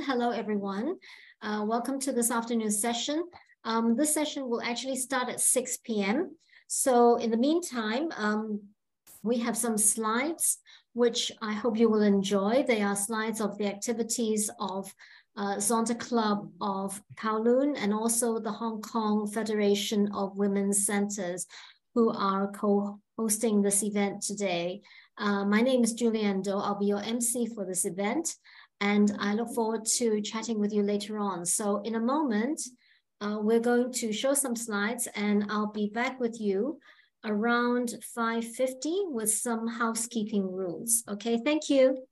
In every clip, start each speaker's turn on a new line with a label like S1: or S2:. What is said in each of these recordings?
S1: Hello, everyone. Welcome to this afternoon session. This session will actually start at 6 p.m. So in the meantime, we have some slides, which I hope you will enjoy. They are slides of the activities of Zonta Club of Kowloon and also the Hong Kong Federation of Women's Centers, who are co-hosting this event today. My name is Julianne Do. I'll be your MC for this event. And I look forward to chatting with you later on. So in a moment, we're going to show some slides and I'll be back with you around 5:50 with some housekeeping rules. Okay, thank you.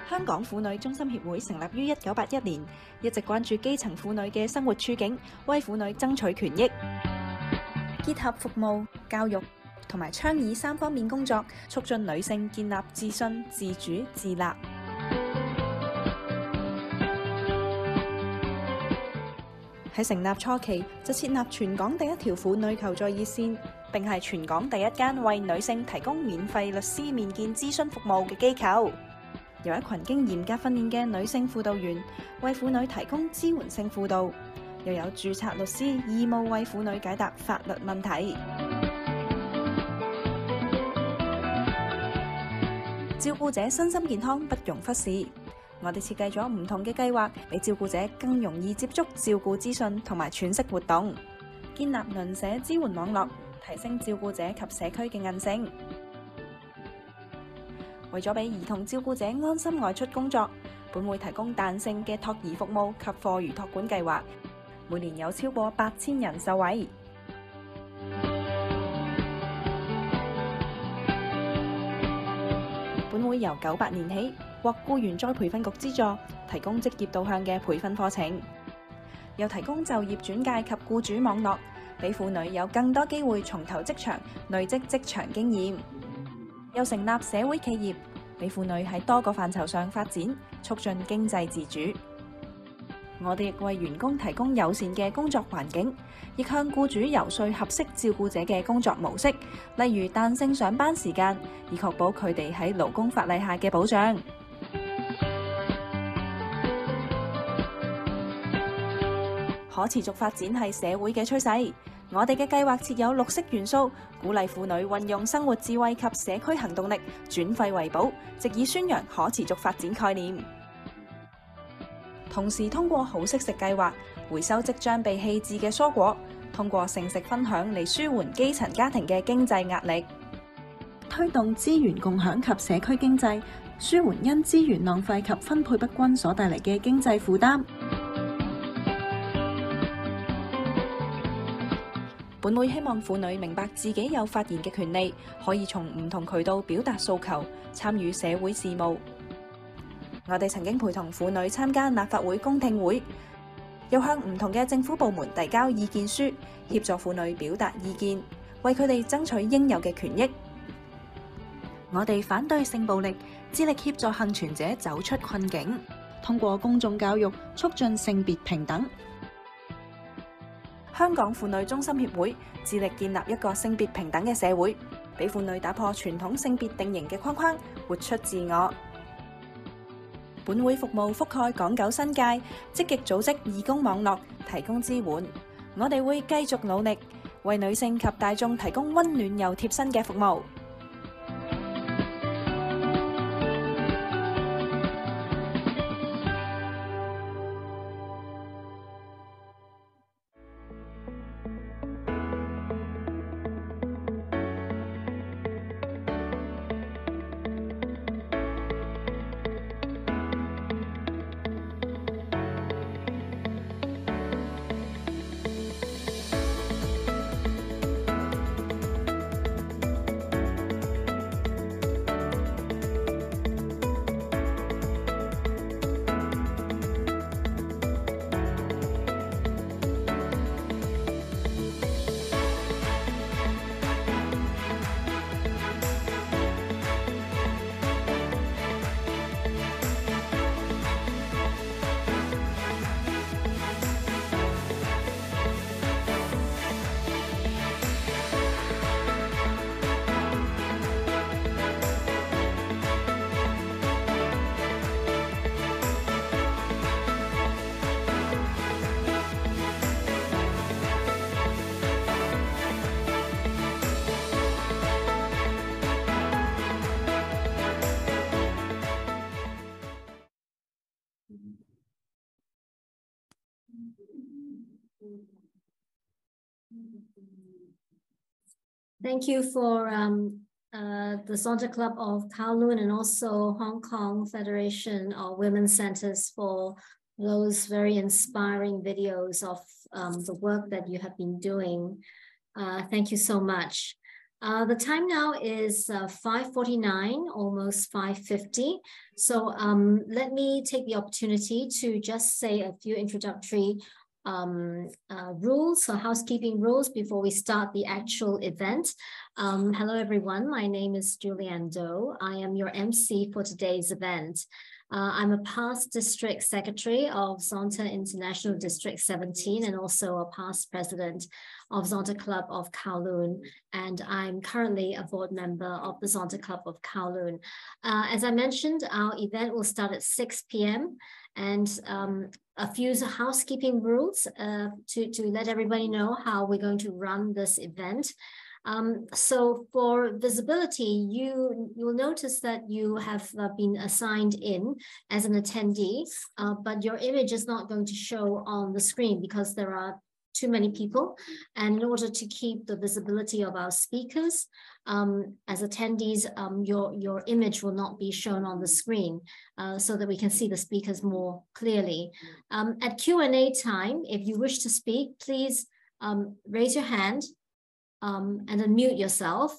S2: 香港婦女中心協會成立於1981年，一直關注基層婦女嘅生活處境，為婦女爭取權益，結合服務、教育同埋倡議3方面工作，促進女性建立自信、自主、自立。喺成立初期就設立全港第一條婦女求助熱線，並係全港第一間為女性提供免費律師面見諮詢服務嘅機構。由一群經嚴格訓練嘅女性輔導員為婦女提供支援性輔導，又有註冊律師義務為婦女解答法律問題。照顧者身心健康不容忽視。我哋設計咗唔同嘅計劃，俾照顧者更容易接觸照顧資訊同埋喘息活動，建立鄰舍支援網絡，提升照顧者及社區嘅韌性。為咗俾兒童照顧者安心外出工作，本會提供彈性嘅托兒服務及課餘托管計劃，每年有超過8000人受惠。本會由98年起獲僱員再培訓局資助，提供職業導向嘅培訓課程，又提供就業轉介及僱主網絡，俾婦女有更多機會重投職場，累積職場經驗。又成立社會企業，俾婦女喺多個範疇上發展，促進經濟自主。我哋亦為員工提供友善嘅工作環境，亦向僱主游說合適照顧者嘅工作模式，例如彈性上班時間，以確保佢哋喺勞工法例下嘅保障。可持續發展係社會嘅趨勢，我哋嘅計劃設有綠色元素，鼓勵婦女運用生活智慧及社區行動力，轉廢為寶，藉以宣揚可持續發展概念。同時通過好識食計劃，回收即將被棄置嘅蔬果，通過剩食分享嚟舒緩基層家庭嘅經濟壓力，推動資源共享及社區經濟，舒緩因資源浪費及分配不均所帶嚟嘅經濟負擔。本會希望婦女明白自己有發言嘅權利，可以從唔同渠道表達訴求，參與社會事務。我哋曾經陪同婦女參加立法會公聽會，又向唔同嘅政府部門遞交意見書，協助婦女表達意見，為佢哋爭取應有嘅權益。我哋反對性暴力，致力協助幸存者走出困境，通過公眾教育促進性別平等。香港婦女中心協會致力建立一個性別平等嘅社會，俾婦女打破傳統性別定型嘅框框，活出自我。本會服務覆蓋港九新界，積極組織義工網絡，提供支援。我哋會繼續努力，為女性及大眾提供溫暖又貼身嘅服務。
S1: Thank you for the Sandra Club of Kowloon and also Hong Kong Federation of Women's Centers for those very inspiring videos of the work that you have been doing. Thank you so much. The time now is 5:49, almost 5:50. So let me take the opportunity to just say a few introductory rules or housekeeping rules before we start the actual event. Hello, everyone. My name is Julianne Do. I am your MC for today's event. I'm a past district secretary of Zonta International District 17 and also a past president of Zonta Club of Kowloon. And I'm currently a board member of the Zonta Club of Kowloon. As I mentioned, our event will start at 6 p.m. and a few housekeeping rules to let everybody know how we're going to run this event. So for visibility, you will notice that you have been assigned in as an attendee, but your image is not going to show on the screen because there are too many people. And in order to keep the visibility of our speakers, as attendees, your image will not be shown on the screen so that we can see the speakers more clearly. At Q&A time, if you wish to speak, please raise your hand. And unmute yourself.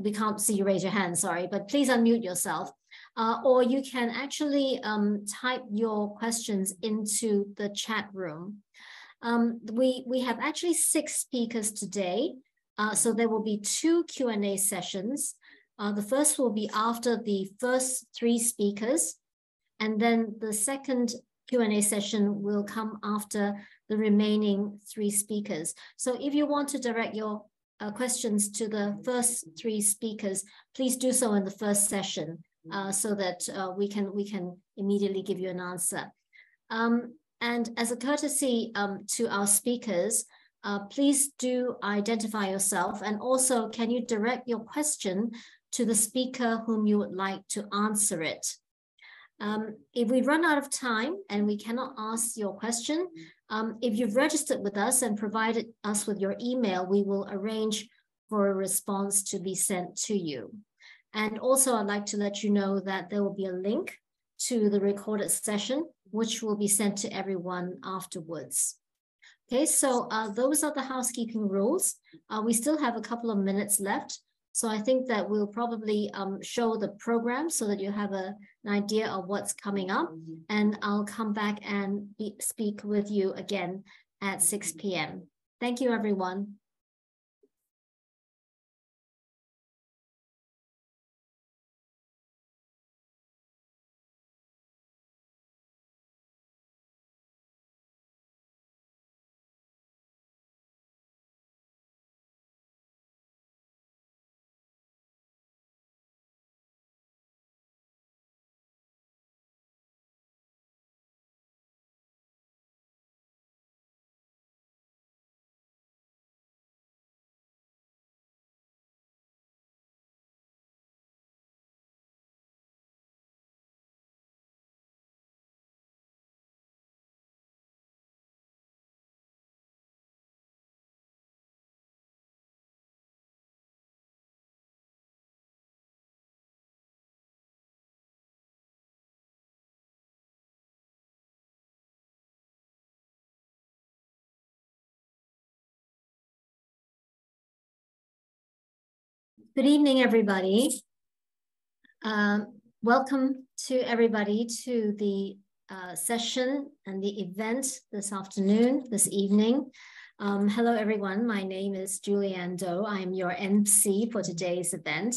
S1: We can't see you raise your hand, sorry, but please unmute yourself. Or you can actually type your questions into the chat room. We have actually 6 speakers today, so there will be 2 Q&A sessions. The first will be after the first 3 speakers, and then the second Q&A session will come after the remaining 3 speakers. So if you want to direct your questions to the first 3 speakers, please do so in the first session so that we can immediately give you an answer. And as a courtesy to our speakers, please do identify yourself, and also can you direct your question to the speaker whom you would like to answer it. If we run out of time and we cannot ask your question, if you've registered with us and provided us with your email, we will arrange for a response to be sent to you. And also, I'd like to let you know that there will be a link to the recorded session, which will be sent to everyone afterwards. Okay, so those are the housekeeping rules. We still have a couple of minutes left. So I think that we'll probably show the program so that you have an idea of what's coming up. And I'll come back and speak with you again at 6 p.m. Thank you, everyone. Good evening, everybody. Welcome to everybody to the session and the event this afternoon, this evening. Hello, everyone. My name is Julianne Do. I am your MC for today's event.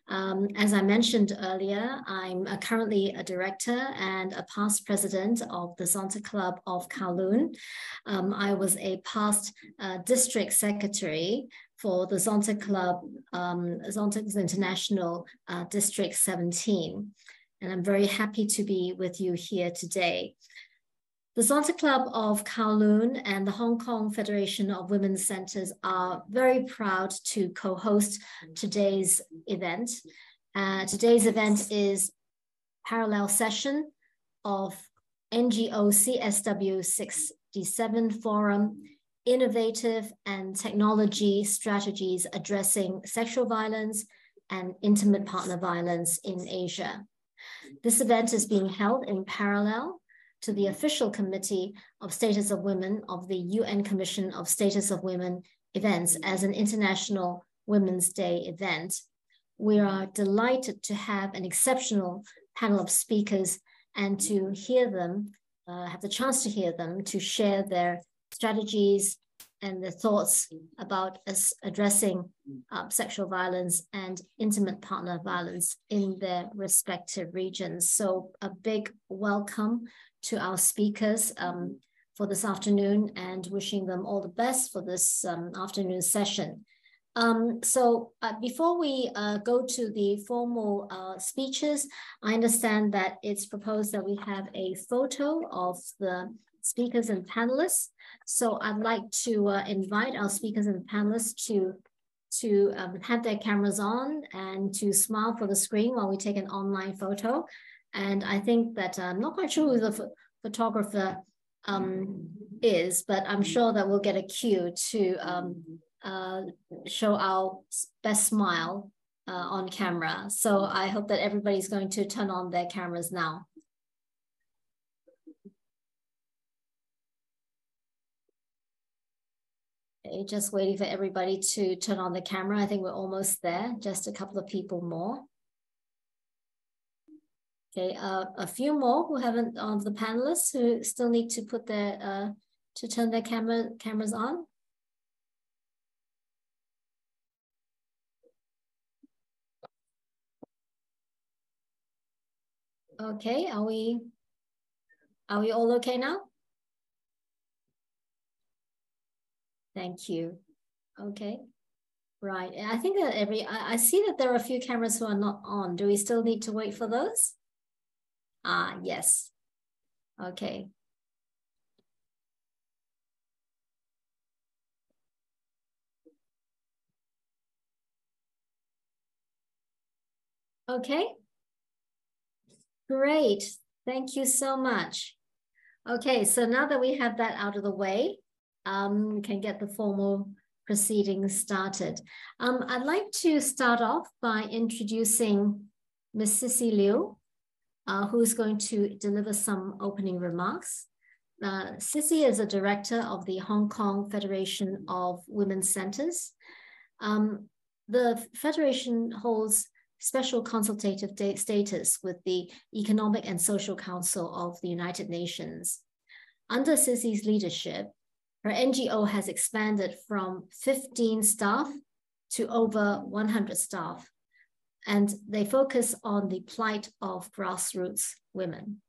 S1: As I mentioned earlier, I'm currently a director and a past president of the Zonta Club of Kowloon. I was a past district secretary for the Zonta Club, Zonta International District 17. And I'm very happy to be with you here today. The Zonta Club of Kowloon and the Hong Kong Federation of Women's Centers are very proud to co-host today's event. Today's event is parallel session of NGO CSW67 Forum, Innovative and Technology Strategies Addressing Sexual Violence and Intimate Partner Violence in Asia. This event is being held in parallel to the official Committee of Status of Women of the UN Commission of Status of Women events as an international Women's Day event. We are delighted to have an exceptional panel of speakers and to hear them, have the chance to hear them, to share their strategies and their thoughts about us addressing sexual violence and intimate partner violence in their respective regions. So a big welcome to our speakers for this afternoon, and wishing them all the best for this afternoon session. Before we go to the formal speeches, I understand that it's proposed that we have a photo of the speakers and panelists. So I'd like to invite our speakers and panelists to have their cameras on and to smile for the screen while we take an online photo. And I think that I'm not quite sure who the photographer is, but I'm sure that we'll get a cue to show our best smile on camera. So I hope that everybody's going to turn on their cameras now. Okay, just waiting for everybody to turn on the camera. I think we're almost there, just a couple of people more. Okay, a few more who haven't, of the panelists who still need to put their, to turn their cameras on. Okay, are we all okay now? Thank you. Okay, right. I think that I see that there are a few cameras who are not on. Do we still need to wait for those? Yes. Okay. Okay. Great. Thank you so much. Okay, so now that we have that out of the way, we can get the formal proceedings started. I'd like to start off by introducing Ms. Sisi Liu, who's going to deliver some opening remarks. Sisi is a director of the Hong Kong Federation of Women's Centers. The Federation holds special consultative status with the Economic and Social Council of the United Nations. Under Sisi's leadership, her NGO has expanded from 15 staff to over 100 staff, and they focus on the plight of grassroots women.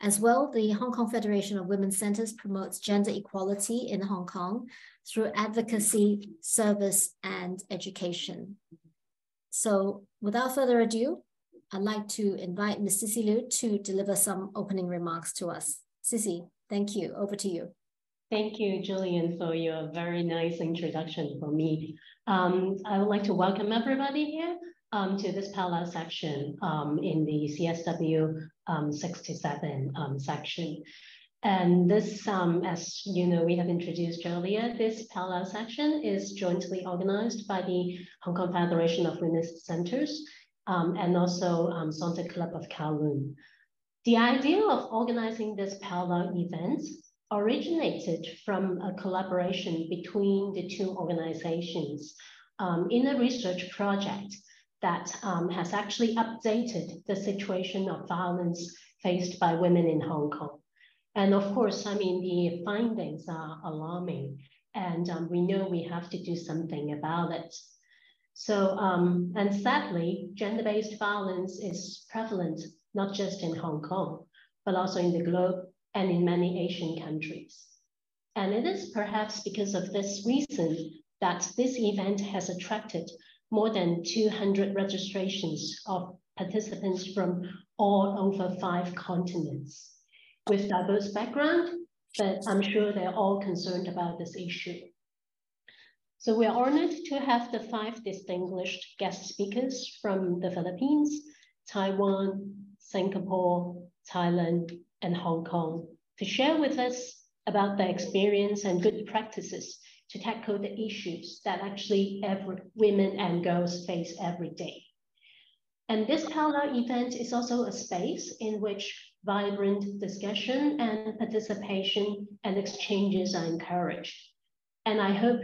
S1: As well, the Hong Kong Federation of Women's Centers promotes gender equality in Hong Kong through advocacy, service, and education. So without further ado, I'd like to invite Ms. Sisi Liu to deliver some opening remarks to us. Sisi, thank you. Over to you.
S3: Thank you, Julian, for your very nice introduction for me. I would like to welcome everybody here to this parallel section in the CSW67 section. And this, as you know, we have introduced earlier, this parallel section is jointly organized by the Hong Kong Federation of Women's Centers and also Santa Club of Kowloon. The idea of organizing this parallel event originated from a collaboration between the two organizations in a research project that has actually updated the situation of violence faced by women in Hong Kong. And of course, I mean, the findings are alarming, and we know we have to do something about it. So, and sadly, gender-based violence is prevalent, not just in Hong Kong, but also in the globe and in many Asian countries. And it is perhaps because of this reason that this event has attracted more than 200 registrations of participants from all over 5 continents with diverse background, but I'm sure they're all concerned about this issue. So we're honored to have the 5 distinguished guest speakers from the Philippines, Taiwan, Singapore, Thailand, and Hong Kong to share with us about their experience and good practices to tackle the issues that actually women and girls face every day. And this parallel event is also a space in which vibrant discussion and participation and exchanges are encouraged. And I hope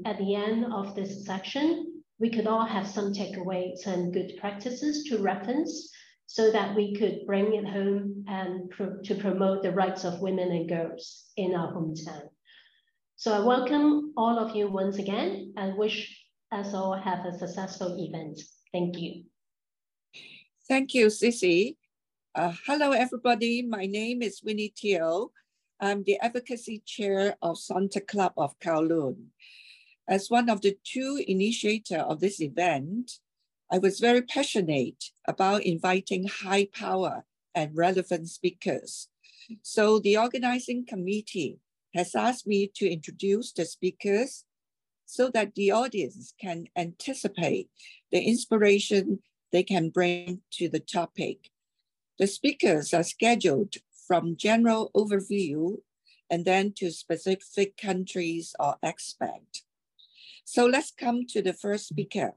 S3: at the end of this section, we could all have some takeaways and good practices to reference so that we could bring it home and to promote the rights of women and girls in our hometown. So I welcome all of you once again and wish us all have a successful event. Thank you.
S4: Thank you, Sisi. Hello, everybody. My name is Winnie Teoh. I'm the Advocacy Chair of Santa Club of Kowloon. As one of the two initiators of this event, I was very passionate about inviting high power and relevant speakers. So the organizing committee has asked me to introduce the speakers so that the audience can anticipate the inspiration they can bring to the topic. The speakers are scheduled from general overview and then to specific countries or aspect. So let's come to the first speaker.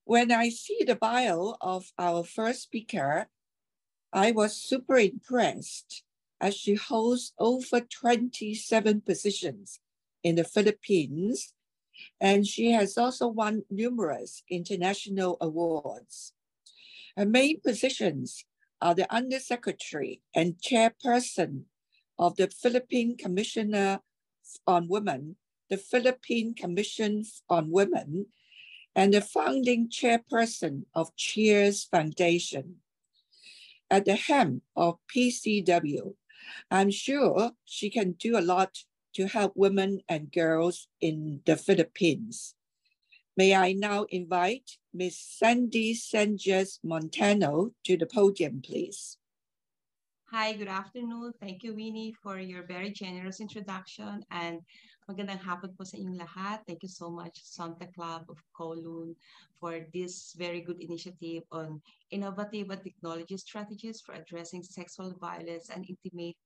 S4: When I see the bio of our first speaker, I was super impressed as she holds over 27 positions in the Philippines, and she has also won numerous international awards. Her main positions are the Undersecretary and Chairperson of the Philippine Commissioner on Women, the Philippine Commission on Women, and the founding chairperson of Cheers Foundation. At the helm of PCW, I'm sure she can do a lot to help women and girls in the Philippines. May I now invite Ms. Sanchez Montano to the podium, please.
S5: Hi, good afternoon. Thank you, Winnie, for your very generous introduction, and magandang hapon po sa inyong lahat. Thank you so much, Santa Club of Kowloon, for this very good initiative on innovative and technology strategies for addressing sexual violence and intimate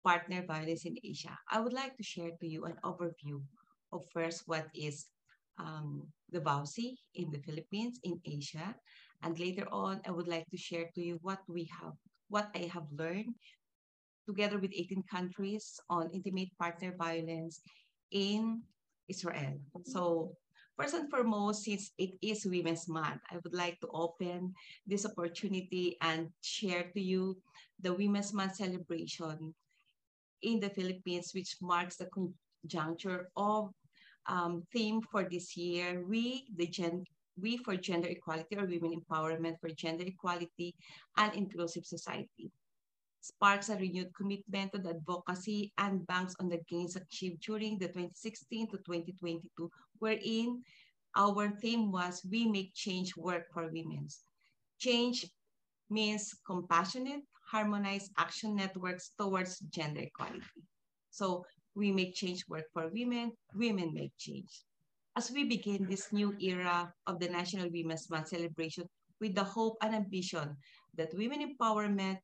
S5: partner violence in Asia. I would like to share to you an overview of first what is the BAUSI in the Philippines, in Asia, and later on, I would like to share to you what I have learned together with 18 countries on intimate partner violence in Israel. So first and foremost, since it is Women's Month, I would like to open this opportunity and share to you the Women's Month celebration in the Philippines, which marks the conjuncture of theme for this year, we for gender equality, or women empowerment for gender equality and inclusive society. Sparks a renewed commitment to the advocacy and banks on the gains achieved during the 2016 to 2022, wherein our theme was We Make Change Work for Women. Change means compassionate, harmonized action networks towards gender equality. So we make change work for women, women make change. As we begin this new era of the National Women's Month celebration with the hope and ambition that women empowerment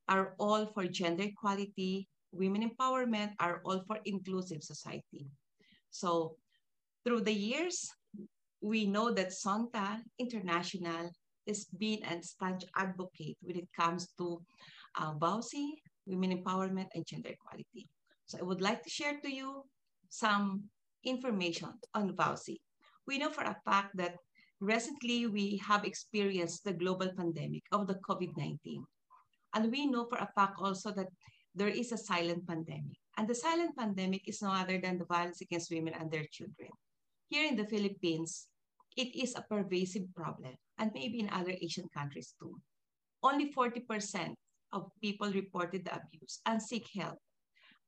S5: are all for gender equality, women empowerment are all for inclusive society. So through the years, we know that Santa International has been a staunch advocate when it comes to BAUSI, women empowerment, and gender equality. So I would like to share to you some information on BAUSI. We know for a fact that recently we have experienced the global pandemic of the COVID-19. And we know for a fact also that there is a silent pandemic. And the silent pandemic is no other than the violence against women and their children. Here in the Philippines, it is a pervasive problem, and maybe in other Asian countries too. Only 40% of people reported the abuse and seek help.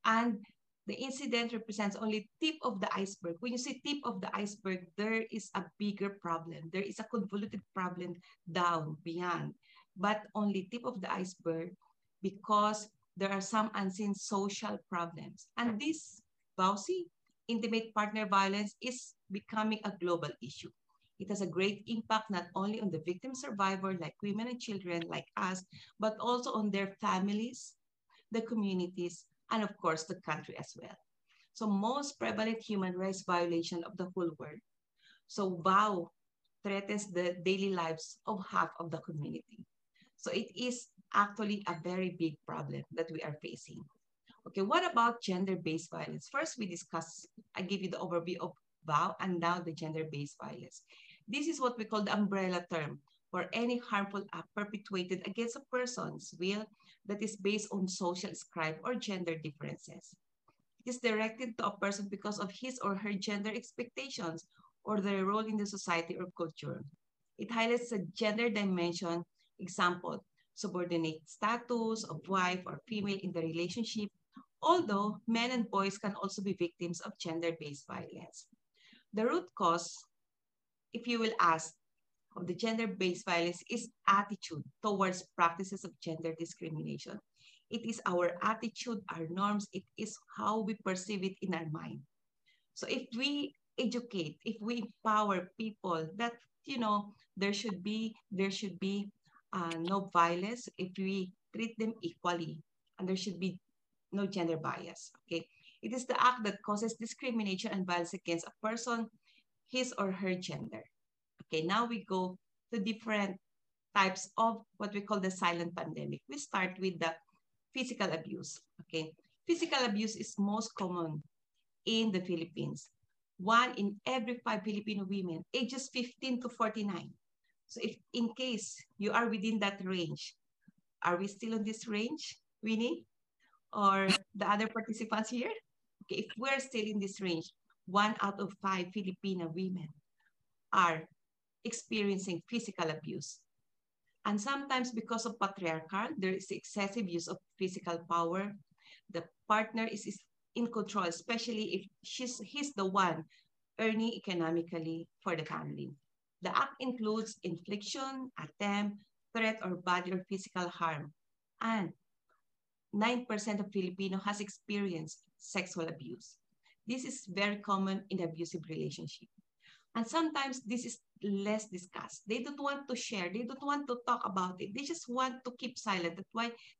S5: And the incident represents only tip of the iceberg. When you say tip of the iceberg, there is a bigger problem. There is a convoluted problem down, beyond, but only tip of the iceberg because there are some unseen social problems. And this BAUSI, intimate partner violence, is becoming a global issue. It has a great impact not only on the victim survivor, like women and children like us, but also on their families, the communities, and of course, the country as well. So most prevalent human rights violation of the whole world. So BAU threatens the daily lives of half of the community. So it is actually a very big problem that we are facing. Okay, what about gender-based violence? First, I give you the overview of VOW and now the gender-based violence. This is what we call the umbrella term for any harmful act perpetuated against a person's will that is based on social ascribe or gender differences. It is directed to a person because of his or her gender expectations or their role in the society or culture. It highlights the gender dimension, example, subordinate status of wife or female in the relationship, although men and boys can also be victims of gender-based violence. The root cause, if you will ask, of the gender-based violence is attitude towards practices of gender discrimination. It is our attitude, our norms, it is how we perceive it in our mind. So if we educate, if we empower people that, you know, there should be no violence, if we treat them equally, and there should be no gender bias, okay? It is the act that causes discrimination and violence against a person, his or her gender. Okay, now we go to different types of what we call the silent pandemic. We start with the physical abuse, okay? Physical abuse is most common in the Philippines. 1 in every 5 Filipino women, ages 15 to 49. So if in case you are within that range, are we still in this range, Winnie? Or the other participants here? Okay, if we're still in this range, 1 out of 5 Filipino women are experiencing physical abuse. And sometimes because of patriarchal, there is excessive use of physical power. The partner is in control, especially if he's the one earning economically for the family. The act includes infliction, attempt, threat, or body or physical harm. And 9% of Filipino has experienced sexual abuse. This is very common in abusive relationship. And sometimes this is less discussed. They don't want to share. They don't want to talk about it. They just want to keep silent.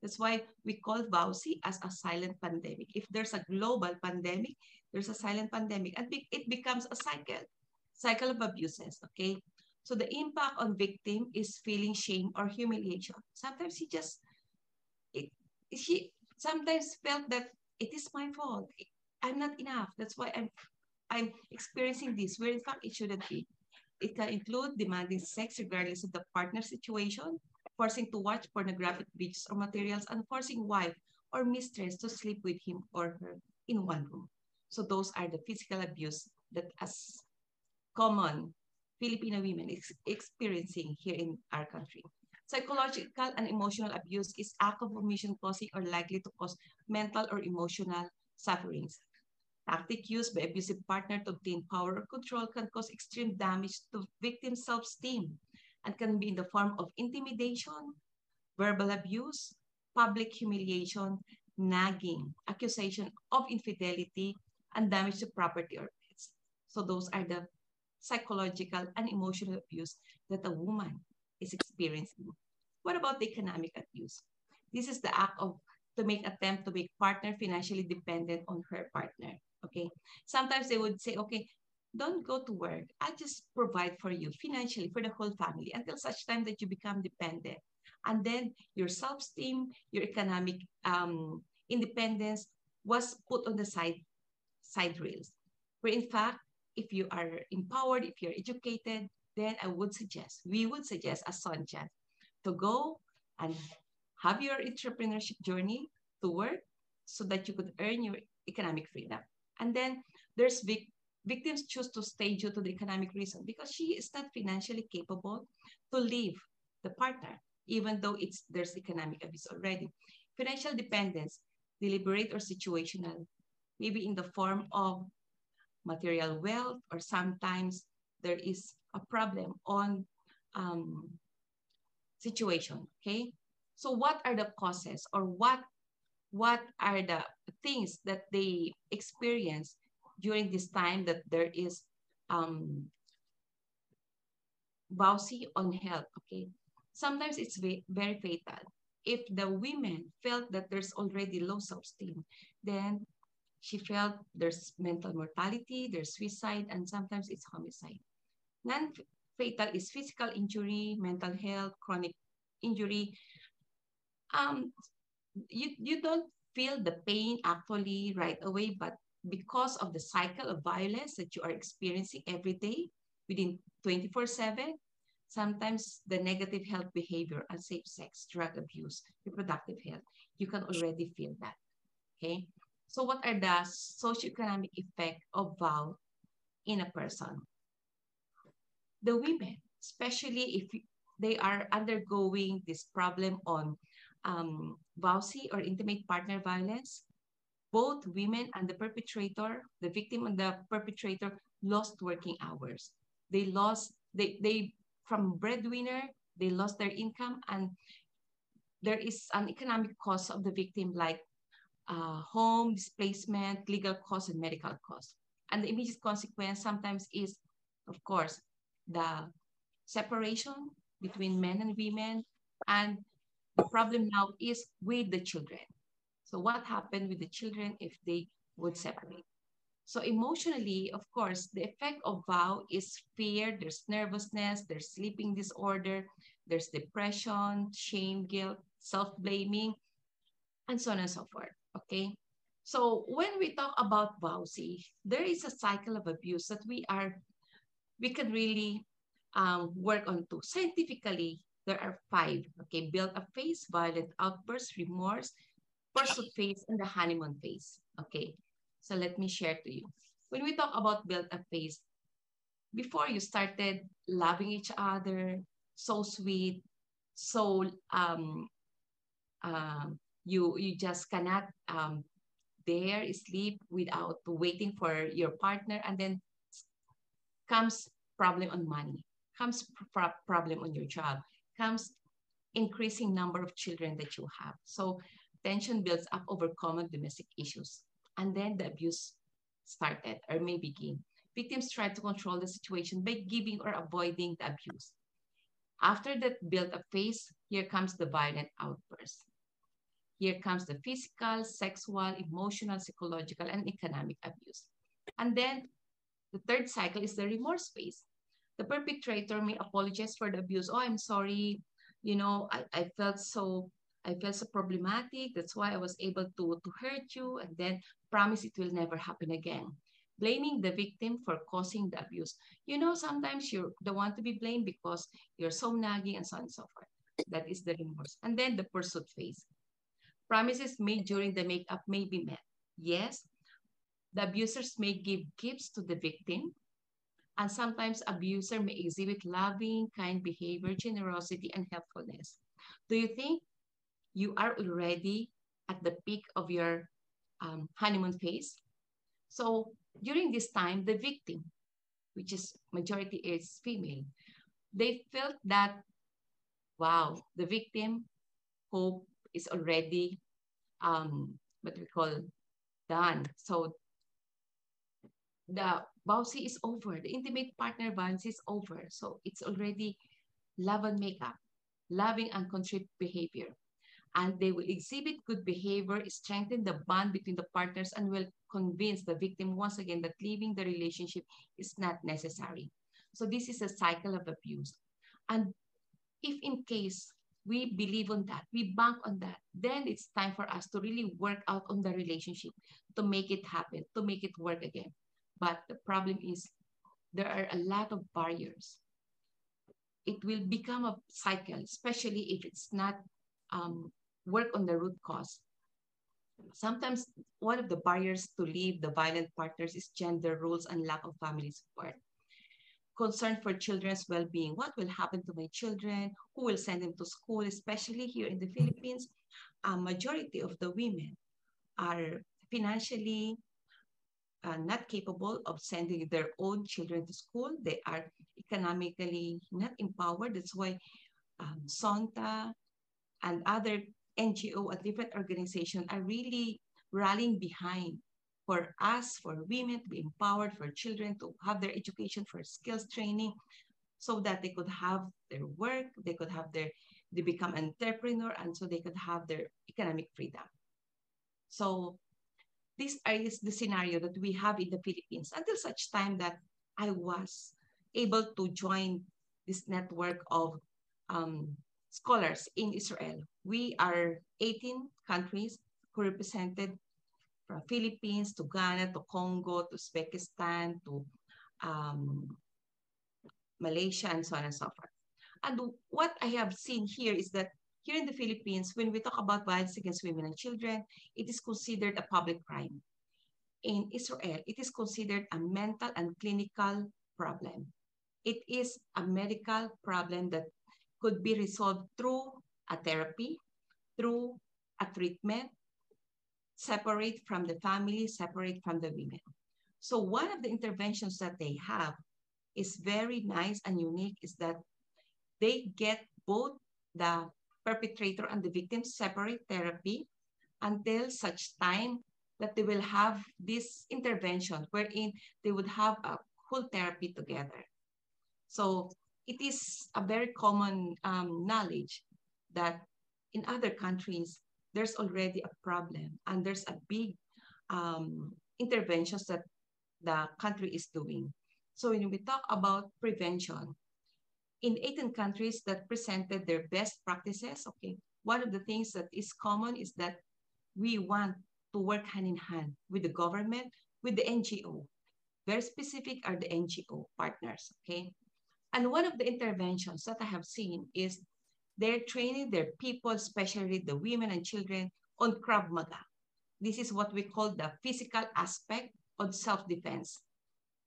S5: That's why we call VOWSI as a silent pandemic. If there's a global pandemic, there's a silent pandemic. And it becomes a cycle of abuses, okay? So the impact on victim is feeling shame or humiliation. Sometimes she sometimes felt that it is my fault. I'm not enough. That's why I'm experiencing this, where in fact it shouldn't be. It can include demanding sex regardless of the partner situation, forcing to watch pornographic videos or materials, and forcing wife or mistress to sleep with him or her in one room. So those are the physical abuse that as common Filipino women is experiencing here in our country. Psychological and emotional abuse is act of omission causing or likely to cause mental or emotional sufferings. Tactic used by abusive partner to obtain power or control can cause extreme damage to victim's self-esteem and can be in the form of intimidation, verbal abuse, public humiliation, nagging, accusation of infidelity, and damage to property or pets. So those are the psychological and emotional abuse that a woman is experiencing. What about the economic abuse? This is the act of attempt to make partner financially dependent on her partner. Okay. Sometimes they would say, okay, don't go to work. I'll just provide for you financially for the whole family until such time that you become dependent. And then your self-esteem, your economic independence was put on the side rails. Where in fact, if you are empowered, if you're educated, then we would suggest as Sanchez to go and have your entrepreneurship journey to work so that you could earn your economic freedom. And then there's victims choose to stay due to the economic reason because she is not financially capable to leave the partner, even though there's economic abuse already. Financial dependence, deliberate or situational, maybe in the form of material wealth, or sometimes there is a problem on situation, okay? So what are the causes, or what are the things that they experience during this time that there is VOWSI on health, okay? Sometimes it's very fatal. If the women felt that there's already low self-esteem, then she felt there's mental mortality, there's suicide, and sometimes it's homicide. Non-fatal is physical injury, mental health, chronic injury. You don't feel the pain actually right away, but because of the cycle of violence that you are experiencing every day within 24/7, sometimes the negative health behavior, unsafe sex, drug abuse, reproductive health, you can already feel that, okay? So what are the socioeconomic effect of vow in a person? The women, especially if they are undergoing this problem on VAUSI or intimate partner violence, both women and the perpetrator, the victim and the perpetrator, lost working hours. They lost, they from breadwinner, they lost their income, and there is an economic cost of the victim like home, displacement, legal costs, and medical costs. And the immediate consequence sometimes is, of course, the separation between men and women, and the problem now is with the children. So what happened with the children if they would separate? So emotionally, of course, the effect of vow is fear, there's nervousness, there's sleeping disorder, there's depression, shame, guilt, self-blaming, and so on and so forth, okay? So when we talk about VAUSI, there is a cycle of abuse that we can really work on to. Scientifically, there are 5, okay? Build-up phase, violent outburst, remorse, pursuit phase, and the honeymoon phase, okay? So let me share to you. When we talk about build-up phase, before you started loving each other, so sweet, so you just cannot dare sleep without waiting for your partner, and then comes problem on money, comes problem on your job, comes increasing number of children that you have. So tension builds up over common domestic issues. And then the abuse started or may begin. Victims try to control the situation by giving or avoiding the abuse. After that build-up phase, here comes the violent outburst. Here comes the physical, sexual, emotional, psychological, and economic abuse. And then the third cycle is the remorse phase. The perpetrator may apologize for the abuse. Oh, I'm sorry. You know, I felt so problematic. That's why I was able to hurt you, and then promise it will never happen again. Blaming the victim for causing the abuse. You know, sometimes you're the one to be blamed because you're so nagging and so on and so forth. That is the remorse. And then the pursuit phase. Promises made during the makeup may be met. Yes, the abusers may give gifts to the victim, and sometimes abuser may exhibit loving, kind behavior, generosity, and helpfulness. Do you think you are already at the peak of your honeymoon phase? So during this time, the victim, which is majority is female, they felt that, wow, the victim hope is already what we call done. So the VAUSI is over, the intimate partner violence is over. So it's already love and makeup, loving uncontrived behavior. And they will exhibit good behavior, strengthen the bond between the partners, and will convince the victim once again that leaving the relationship is not necessary. So this is a cycle of abuse. And if in case we believe on that, we bank on that, then it's time for us to really work out on the relationship, to make it happen, to make it work again. But the problem is there are a lot of barriers. It will become a cycle, especially if it's not work on the root cause. Sometimes one of the barriers to leave the violent partners is gender roles and lack of family support. Concern for children's well-being. What will happen to my children? Who will send them to school? Especially here in the Philippines, a majority of the women are financially not capable of sending their own children to school. They are economically not empowered. That's why SONTA and other NGO and different organizations are really rallying behind for us, for women to be empowered, for children to have their education, for skills training, so that they could have their work, they become an entrepreneur, and so they could have their economic freedom. So this is the scenario that we have in the Philippines until such time that I was able to join this network of scholars in Israel. We are 18 countries who represented from Philippines to Ghana to Congo to Uzbekistan to Malaysia and so on and so forth. And what I have seen here is that here in the Philippines, when we talk about violence against women and children, it is considered a public crime. In Israel, it is considered a mental and clinical problem. It is a medical problem that could be resolved through a therapy, through a treatment, separate from the family, separate from the women. So one of the interventions that they have is very nice and unique is that they get both the perpetrator and the victim separate therapy until such time that they will have this intervention wherein they would have a whole therapy together. So it is a very common knowledge that in other countries, there's already a problem and there's a big interventions that the country is doing. So when we talk about prevention, in 18 countries that presented their best practices, okay, one of the things that is common is that we want to work hand in hand with the government, with the NGO. Very specific are the NGO partners, okay? And one of the interventions that I have seen is they're training their people, especially the women and children, on Krav Maga. This is what we call the physical aspect of self-defense.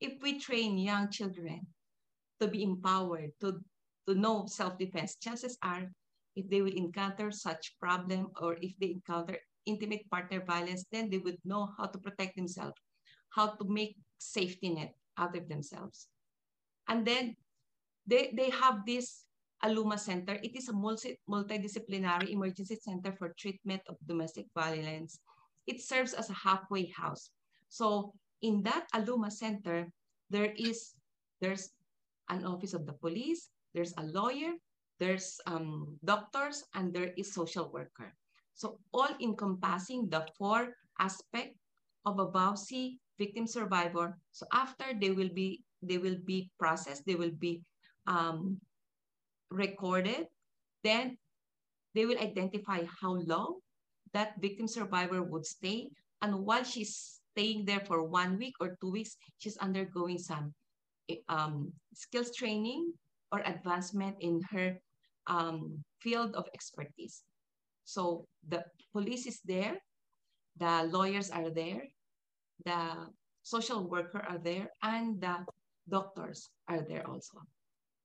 S5: If we train young children to be empowered, to know self-defense, chances are if they will encounter such problem or if they encounter intimate partner violence, then they would know how to protect themselves, how to make safety net out of themselves. And then they have this Aluma Center. It is a multidisciplinary emergency center for treatment of domestic violence. It serves as a halfway house. So in that Aluma Center, there's an office of the police, there's a lawyer, there's doctors, and there is social worker. So all encompassing the 4 aspects of a VAUSI victim survivor. So after they will be processed, they will be recorded, then they will identify how long that victim survivor would stay. And while she's staying there for 1 week or 2 weeks, she's undergoing some skills training or advancement in her field of expertise. So the police is there, the lawyers are there, the social worker are there, and the doctors are there also.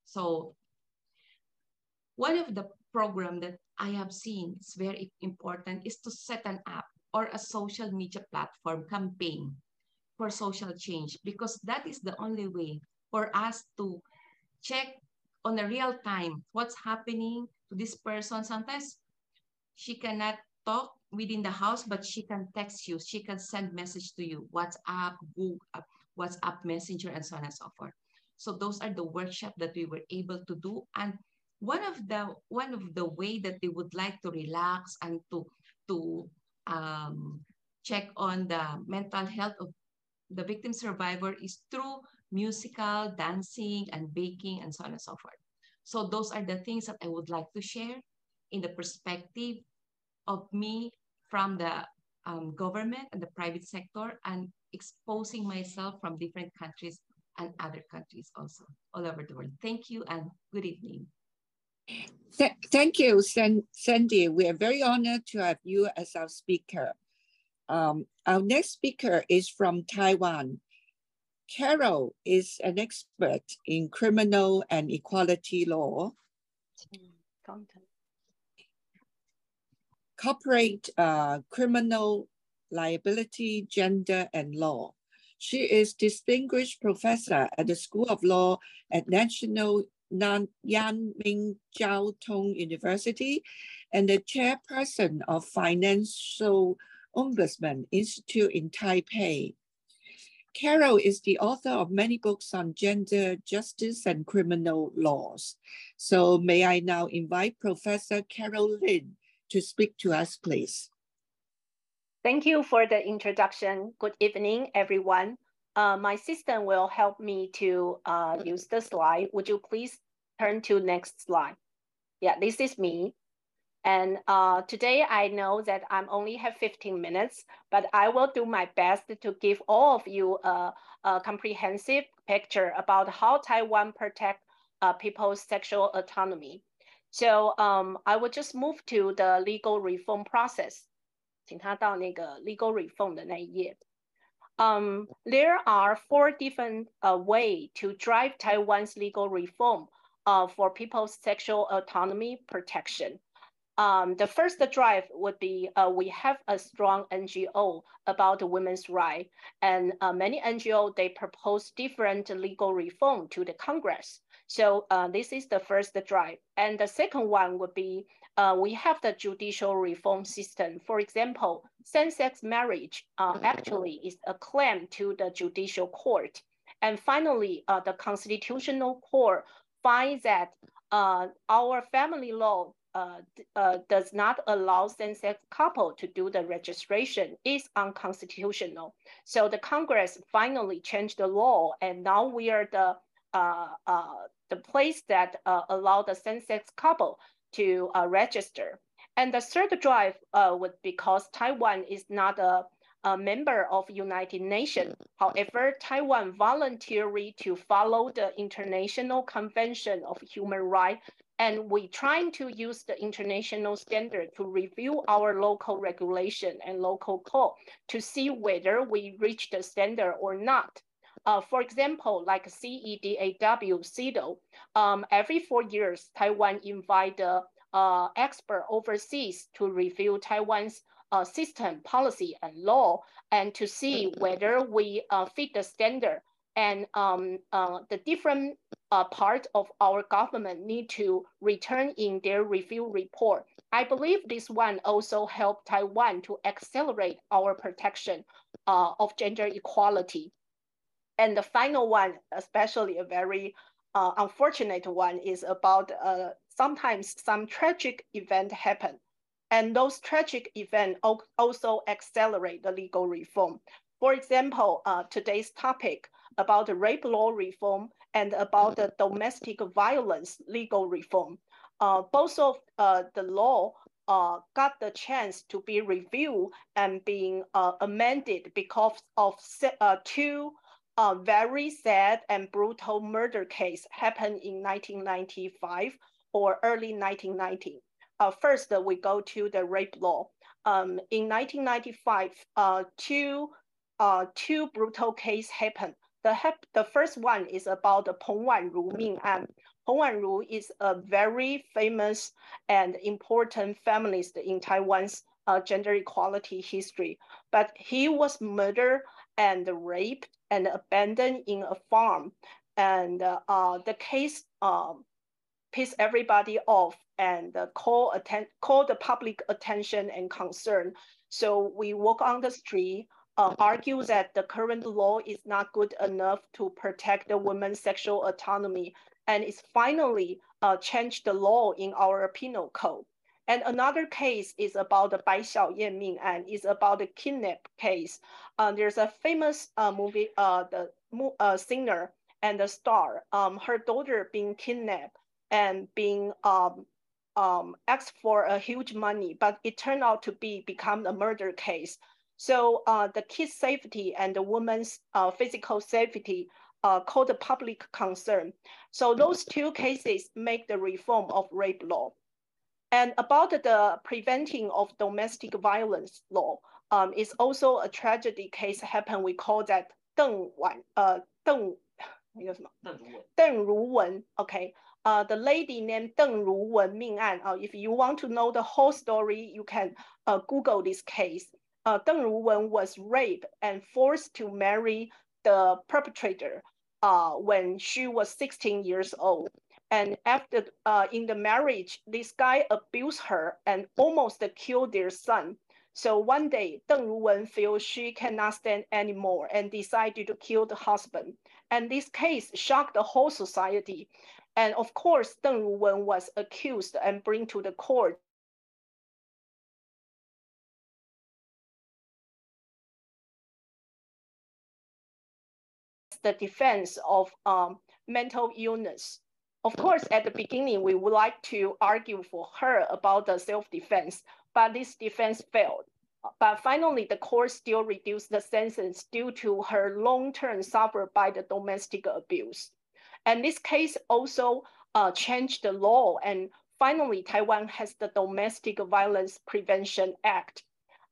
S5: So one of the program that I have seen is very important is to set an app or a social media platform campaign for social change, because that is the only way for us to check on a real time what's happening to this person. Sometimes she cannot talk within the house, but she can text you, she can send message to you, WhatsApp, Google, WhatsApp Messenger, and so on and so forth. So those are the workshops that we were able to do. And one of the way that they would like to relax and to check on the mental health of the victim survivor is through musical, dancing, and baking, and so on and so forth. So those are the things that I would like to share in the perspective of me from the government and the private sector, and exposing myself from different countries and other countries also all over the world. Thank you and good evening.
S4: Thank you, Sandy. We are very honored to have you as our speaker. Our next speaker is from Taiwan. Carol is an expert in criminal and equality law, corporate criminal liability, gender, and law. She is distinguished professor at the School of Law at National Yanming Jiao Tong University and the chairperson of Financial Ombudsman Institute in Taipei. Carol is the author of many books on gender justice and criminal laws. So may I now invite Professor Carol Lin to speak to us, please.
S6: Thank you for the introduction. Good evening, everyone. My system will help me to use the slide. Would you please turn to next slide? Yeah, this is me. And today I know that I only have 15 minutes, but I will do my best to give all of you a comprehensive picture about how Taiwan protects people's sexual autonomy. So I will just move to the legal reform process. 请他到那个 legal reform 的那一页。There are 4 different ways to drive Taiwan's legal reform for people's sexual autonomy protection. The first drive would be we have a strong NGO about women's rights, and many NGO, they propose different legal reform to the Congress. So this is the first drive. And the second one would be we have the judicial reform system. For example, same-sex marriage actually is a claim to the judicial court. And finally, the Constitutional Court finds that our family law does not allow same-sex couple to do the registration is unconstitutional. So the Congress finally changed the law, and now we are the place that allow the same-sex couple to register. And the third drive would because Taiwan is not a member of United Nations. However, Taiwan voluntarily to follow the International Convention of Human Rights, and we trying to use the international standard to review our local regulation and local code to see whether we reach the standard or not. For example, like CEDAW, CEDAW, every 4 years, Taiwan invite the expert overseas to review Taiwan's system, policy, and law, and to see whether we fit the standard. And the different part of our government need to return in their review report. I believe this one also helped Taiwan to accelerate our protection of gender equality. And the final one, especially a very unfortunate one, is about sometimes some tragic event happen. And those tragic events also accelerate the legal reform. For example, today's topic about the rape law reform and about the domestic violence legal reform. Both of the law got the chance to be reviewed and being amended because of 2 very sad and brutal murder case happened in 1995 or early 1990. First, we go to the rape law. In 1995, two brutal cases happened. The first one is about the Peng Wanru Ming An. Peng Wanru is a very famous and important feminist in Taiwan's gender equality history, but he was murdered and raped and abandoned in a farm. And the case pissed everybody off and call the public attention and concern. So we walk on the street, argue that the current law is not good enough to protect the women's sexual autonomy, and it's finally changed the law in our penal code. And another case is about the Bai Xiaoyan Ming An, is about the kidnap case. There's a famous movie, the singer and the star, her daughter being kidnapped and being asked for a huge money, but it turned out to become a murder case. So the kids' safety and the woman's physical safety called the public concern. So those 2 cases make the reform of rape law. And about the preventing of domestic violence law is also a tragedy case happened. We call that Deng Ruwen. Okay. The lady named Deng Ruwen Ming An. If you want to know the whole story, you can Google this case. Deng Ruwen was raped and forced to marry the perpetrator when she was 16 years old. And after in the marriage, this guy abused her and almost killed their son. So one day, Deng Ruwen feels she cannot stand anymore and decided to kill the husband. And this case shocked the whole society. And of course, Deng Ruwen was accused and brought to the court. The defense of mental illness. Of course, at the beginning, we would like to argue for her about the self-defense, but this defense failed. But finally, the court still reduced the sentence due to her long-term suffered by the domestic abuse. And this case also changed the law, and finally, Taiwan has the Domestic Violence Prevention Act.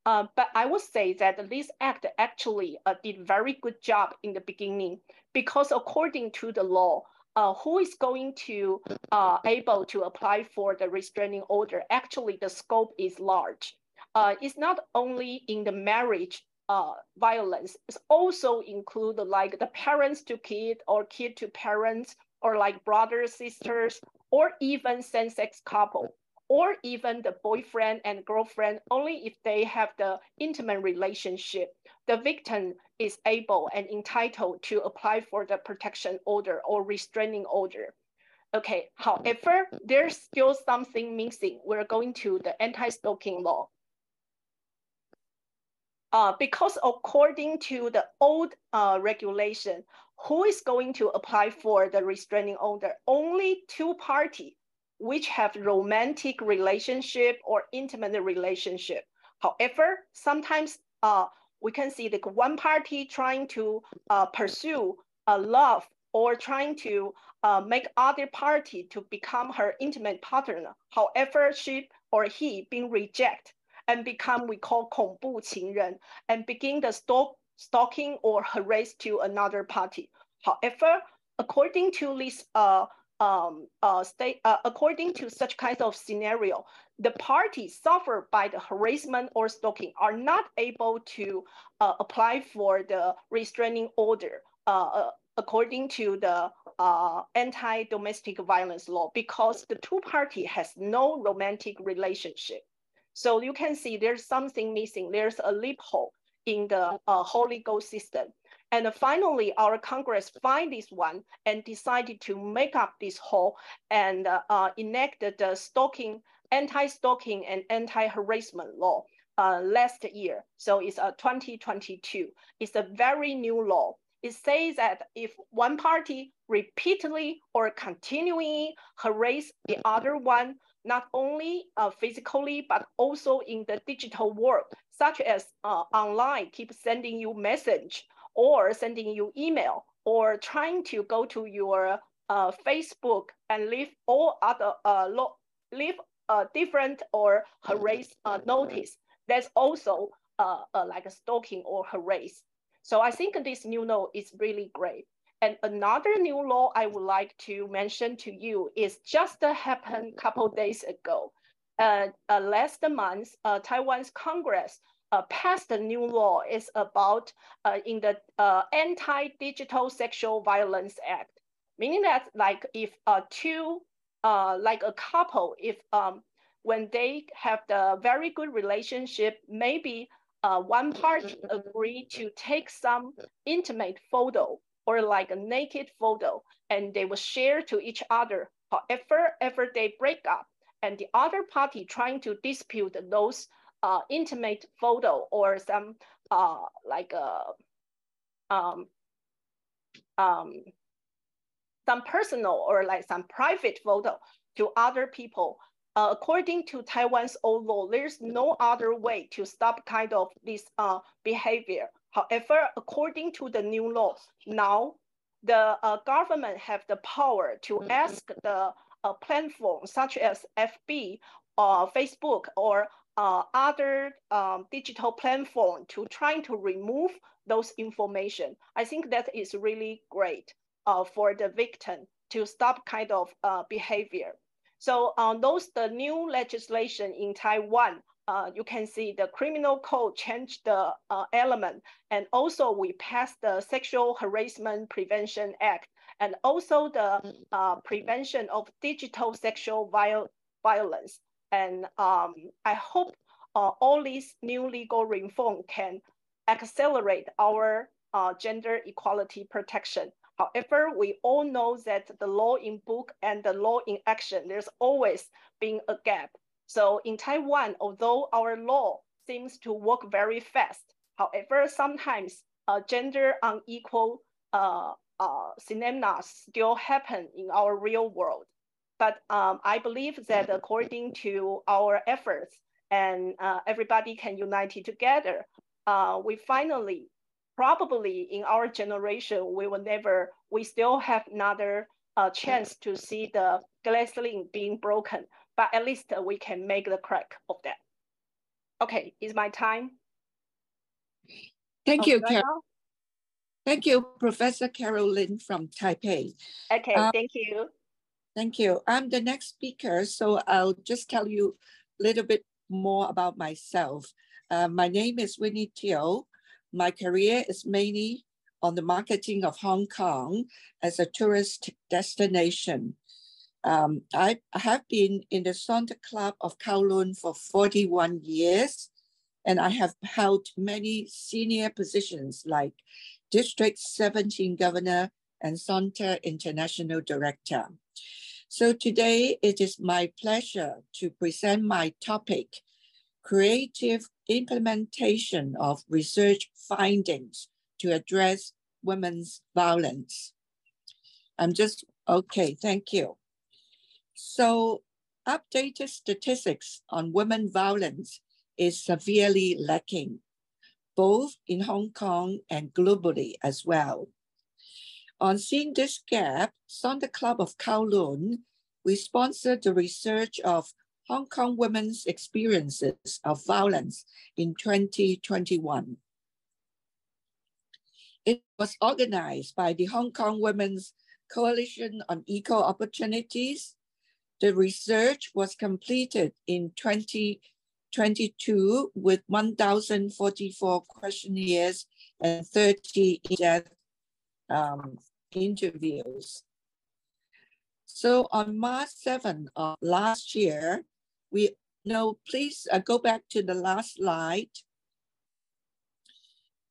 S6: But I would say that this act actually did very good job in the beginning, because according to the law, who is going to able to apply for the restraining order? Actually, the scope is large. It's not only in the marriage violence, it's also include like the parents to kid or kid to parents, or like brothers, sisters, or even same-sex couple, or even the boyfriend and girlfriend. Only if they have the intimate relationship, the victim is able and entitled to apply for the protection order or restraining order. Okay, however, there's still something missing. We're going to the anti-stalking law. Because according to the old regulation, who is going to apply for the restraining order? Only two parties which have romantic relationship or intimate relationship. However, sometimes we can see that one party trying to pursue a love or trying to make other party to become her intimate partner. However, she or he being rejected and become, we call 恐怖情人, and begin the stalking or harass to another party. However, according to this according to such kind of scenario, the parties suffered by the harassment or stalking are not able to apply for the restraining order according to the anti-domestic violence law, because the two parties has no romantic relationship. So you can see there's something missing. There's a loophole in the whole legal system. And finally, our Congress find this one and decided to make up this hole and enacted the anti-stalking and anti-harassment law last year. So it's 2022. It's a very new law. It says that if one party repeatedly or continually harass the other one, not only physically, but also in the digital world, such as online, keep sending you message or sending you email, or trying to go to your Facebook and leave all other different or harass notice. That's also like a stalking or harass. So I think this new law is really great. And another new law I would like to mention to you is just happened a couple days ago. Last month, Taiwan's Congress passed a new law. It's about in the Anti-Digital Sexual Violence Act, meaning that like if two, like a couple, if when they have the very good relationship, maybe one party agree to take some intimate photo or like a naked photo, and they will share to each other. However, after they break up, and the other party trying to dispute those intimate photo or some some personal or like some private photo to other people. According to Taiwan's old law, there's no other way to stop kind of this behavior. However, according to the new law, now the government have the power to ask the platform such as FB, Facebook, or other digital platform to try to remove those information. I think that is really great for the victim to stop kind of behavior. So the new legislation in Taiwan, you can see the criminal code changed the element, and also we passed the Sexual Harassment Prevention Act, and also the prevention of digital sexual violence. And I hope all these new legal reform can accelerate our gender equality protection. However, we all know that the law in book and the law in action, there's always been a gap. So in Taiwan, although our law seems to work very fast, however, sometimes gender unequal phenomena still happen in our real world. But I believe that according to our efforts and everybody can unite it together, we finally, probably in our generation, we still have another chance to see the glass ceiling being broken, but at least we can make the crack of that. Okay, it's my time.
S4: Thank you, Carol. Thank you, Professor Carolyn from Taipei.
S6: Okay, thank you.
S4: Thank you. I'm the next speaker, so I'll just tell you a little bit more about myself. My name is Winnie Teoh. My career is mainly on the marketing of Hong Kong as a tourist destination. I have been in the Santa Club of Kowloon for 41 years, and I have held many senior positions like District 17 Governor and Santa International Director. So today it is my pleasure to present my topic, creative implementation of research findings to address women's violence. Okay, thank you. So updated statistics on women violence is severely lacking, both in Hong Kong and globally as well. On seeing this gap, Santa Club of Kowloon, we sponsored the research of Hong Kong women's experiences of violence in 2021. It was organized by the Hong Kong Women's Coalition on Equal Opportunities. The research was completed in 2022 with 1,044 questionnaires and 30 in-depth interviews. So on March 7th of last year, please go back to the last slide.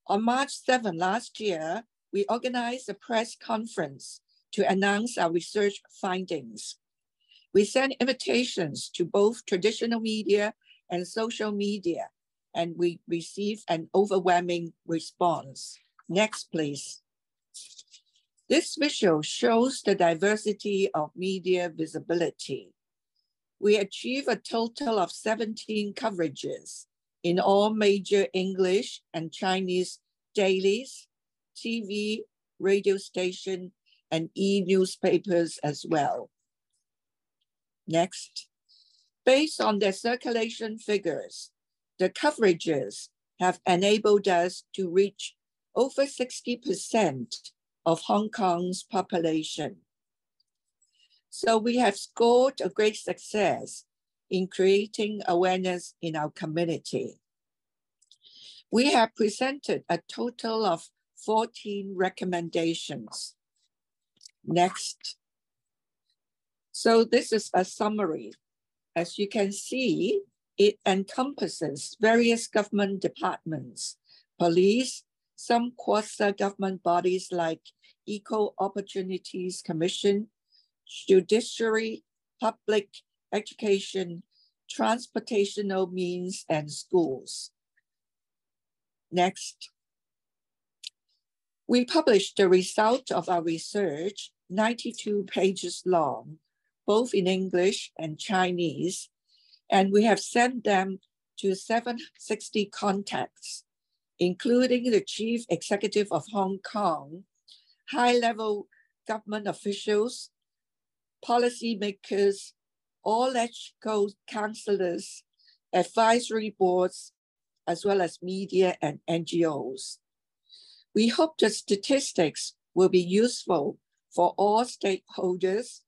S4: On March 7th last year, we organized a press conference to announce our research findings. We sent invitations to both traditional media and social media, and we received an overwhelming response. Next, please. This visual shows the diversity of media visibility. We achieved a total of 17 coverages in all major English and Chinese dailies, TV, radio station, and e-newspapers as well. Next. Based on their circulation figures, the coverages have enabled us to reach over 60% of Hong Kong's population. So we have scored a great success in creating awareness in our community. We have presented a total of 14 recommendations. Next. So this is a summary. As you can see, it encompasses various government departments, police, some quasi-government bodies like Equal Opportunities Commission, judiciary, public education, transportational means, and schools. Next. We published the result of our research, 92 pages long, both in English and Chinese, and we have sent them to 760 contacts, including the Chief Executive of Hong Kong, high-level government officials, policymakers, all ethical counselors, advisory boards, as well as media and NGOs. We hope the statistics will be useful for all stakeholders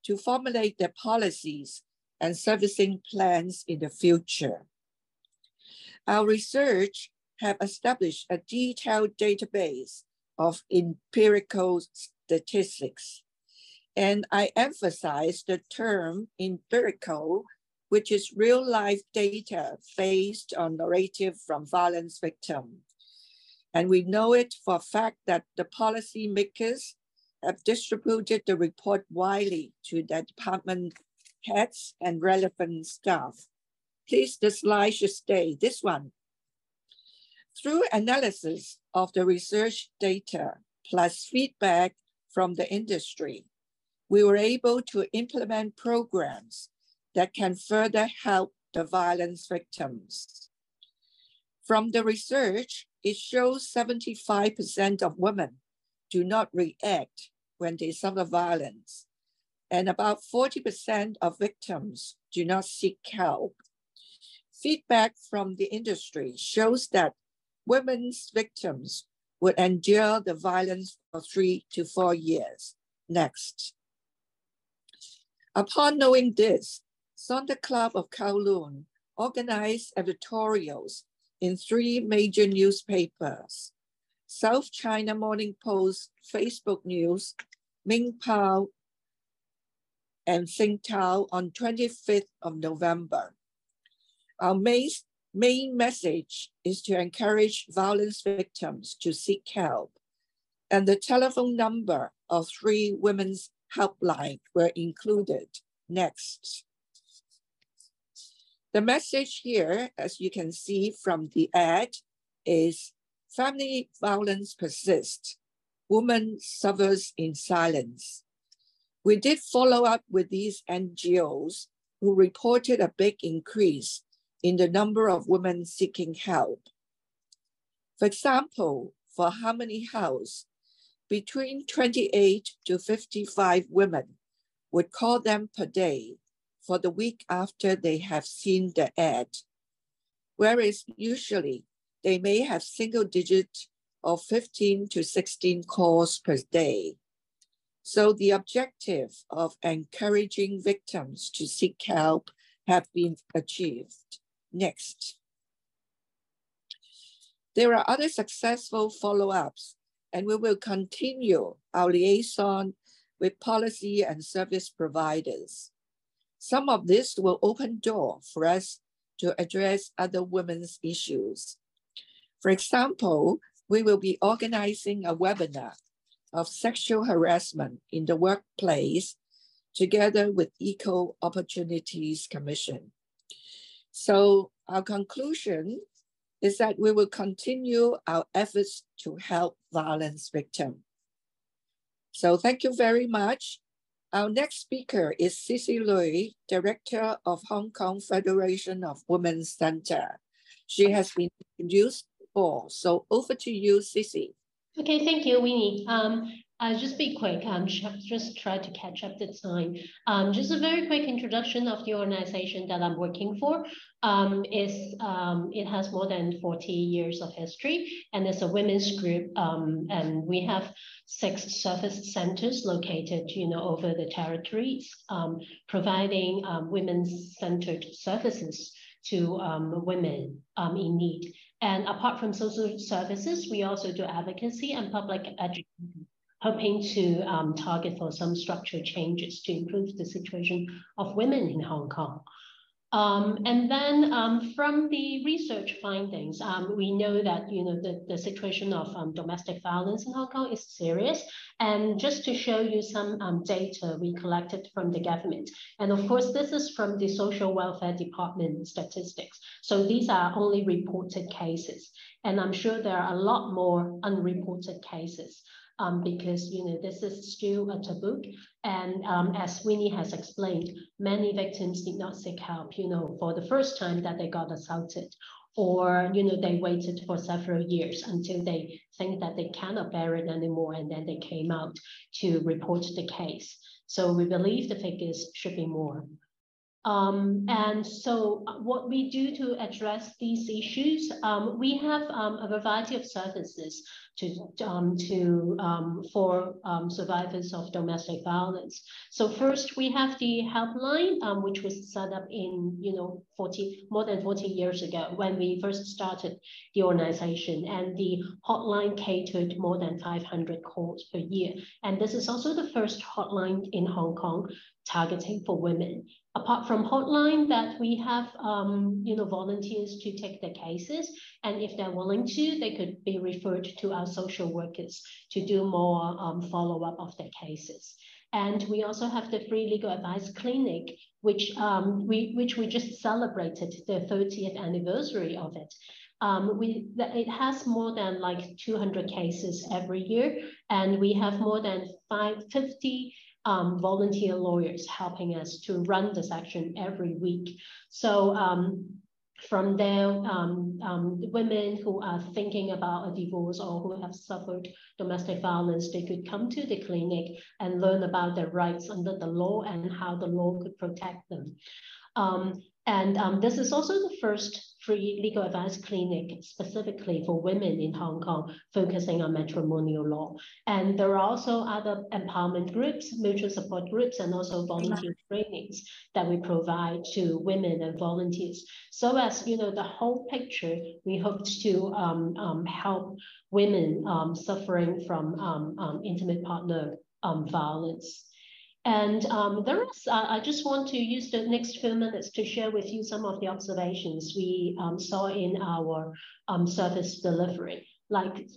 S4: to formulate their policies and servicing plans in the future. Our research have established a detailed database of empirical statistics. And I emphasize the term empirical, which is real-life data based on narrative from violence victims. And we know it for a fact that the policymakers have distributed the report widely to their department heads and relevant staff. Please, the slide should stay, this one. Through analysis of the research data, plus feedback from the industry, we were able to implement programs that can further help the violence victims. From the research, it shows 75% of women do not react when they suffer violence, and about 40% of victims do not seek help. Feedback from the industry shows that women's victims would endure the violence for 3 to 4 years. Next. Upon knowing this, Sandra Club of Kowloon organized editorials in 3 major newspapers: South China Morning Post, Facebook News, Ming Pao, and Sing Tao on 25th of November. Our main message is to encourage violence victims to seek help, and the telephone number of 3 women's helpline were included. Next. The message here, as you can see from the ad, is family violence persists. Woman suffers in silence. We did follow up with these NGOs who reported a big increase in the number of women seeking help. For example, for Harmony House, between 28 to 55 women would call them per day for the week after they have seen the ad, whereas usually they may have single digit of 15 to 16 calls per day. So the objective of encouraging victims to seek help have been achieved. Next. There are other successful follow-ups, and we will continue our liaison with policy and service providers. Some of this will open doors for us to address other women's issues. For example, we will be organizing a webinar of sexual harassment in the workplace together with Equal Opportunities Commission. So our conclusion is that we will continue our efforts to help violence victims. So thank you very much. Our next speaker is Sisi Liu, Director of Hong Kong Federation of Women's Center. She has been introduced before, so over to you, Sisi.
S3: Okay, thank you, Winnie. I'll just be quick, just try to catch up the time. Just a very quick introduction of the organization that I'm working for. It has more than 40 years of history, and it's a women's group, and we have 6 service centers located, over the territories, providing women-centered services to women in need. And apart from social services, we also do advocacy and public education, hoping to target for some structural changes to improve the situation of women in Hong Kong. And then from the research findings, we know that the situation of domestic violence in Hong Kong is serious. And just to show you some data we collected from the government, and of course this is from the Social Welfare Department statistics. So these are only reported cases, and I'm sure there are a lot more unreported cases. Because this is still a taboo, and as Winnie has explained, many victims did not seek help, for the first time that they got assaulted, or they waited for several years until they think that they cannot bear it anymore, and then they came out to report the case. So we believe the figures should be more. And so what we do to address these issues, we have a variety of services for survivors of domestic violence. So first we have the helpline, which was set up in more than 40 years ago when we first started the organization, and the hotline catered more than 500 calls per year. And this is also the first hotline in Hong Kong targeting for women. Apart from hotline, that we have volunteers to take the cases, and if they're willing to, they could be referred to our social workers to do more follow-up of their cases. And we also have the free legal advice clinic, which we just celebrated the 30th anniversary of it. it has more than like 200 cases every year, and we have more than 550 volunteer lawyers helping us to run the section every week. So from there, women who are thinking about a divorce or who have suffered domestic violence, they could come to the clinic and learn about their rights under the law and how the law could protect them. This is also the first free legal advice clinic specifically for women in Hong Kong, focusing on matrimonial law. And there are also other empowerment groups, mutual support groups, and also volunteer trainings that we provide to women and volunteers. So as you know, the whole picture, we hope to help women suffering from intimate partner violence. And I just want to use the next few minutes to share with you some of the observations we saw in our service delivery,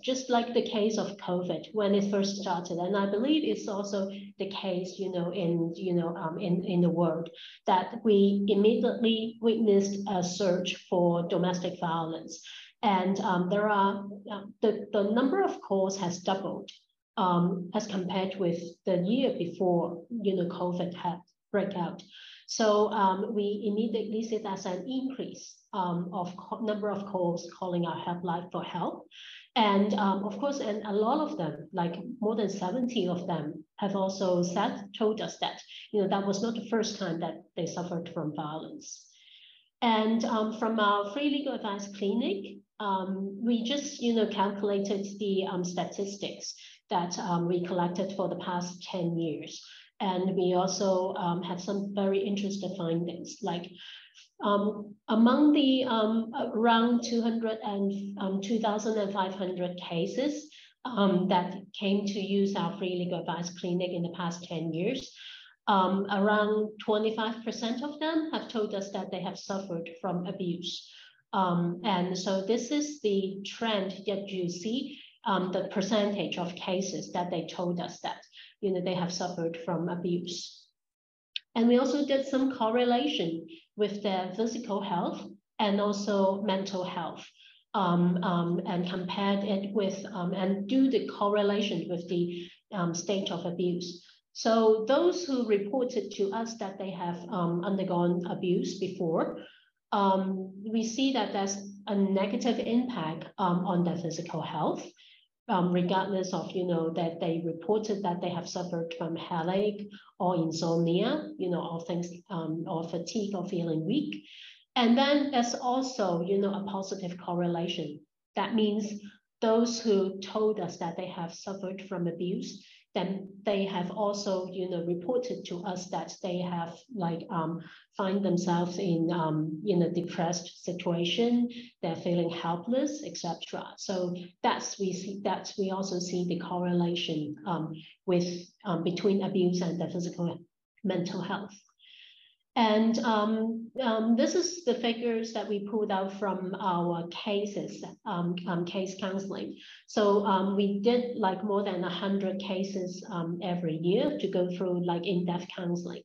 S3: just like the case of COVID when it first started. And I believe it's also the case, in the world, that we immediately witnessed a surge for domestic violence. And the number of calls has doubled. As compared with the year before, COVID had break out. So we immediately see that as an increase of number of calls calling our helpline for help. And of course, and a lot of them, like more than 70 of them, have also told us that, that was not the first time that they suffered from violence. And from our free legal advice clinic, we just, calculated the statistics that we collected for the past 10 years. And we also have some very interesting findings, like among the around 2,500 cases that came to use our free legal advice clinic in the past 10 years, around 25% of them have told us that they have suffered from abuse. And so this is the trend that you see, the percentage of cases that they told us that, they have suffered from abuse. And we also did some correlation with their physical health and also mental health, and compared it with, and do the correlation with the state of abuse. So those who reported to us that they have undergone abuse before, we see that there's a negative impact on their physical health, regardless of, that they reported that they have suffered from headache or insomnia, or things, or fatigue or feeling weak. And then there's also, a positive correlation. That means those who told us that they have suffered from abuse, then they have also, reported to us that they have find themselves in a depressed situation, they're feeling helpless, etc. So we also see the correlation with between abuse and the physical mental health. And this is the figures that we pulled out from our cases, case counseling. So we did more than 100 cases every year to go through in-depth counseling.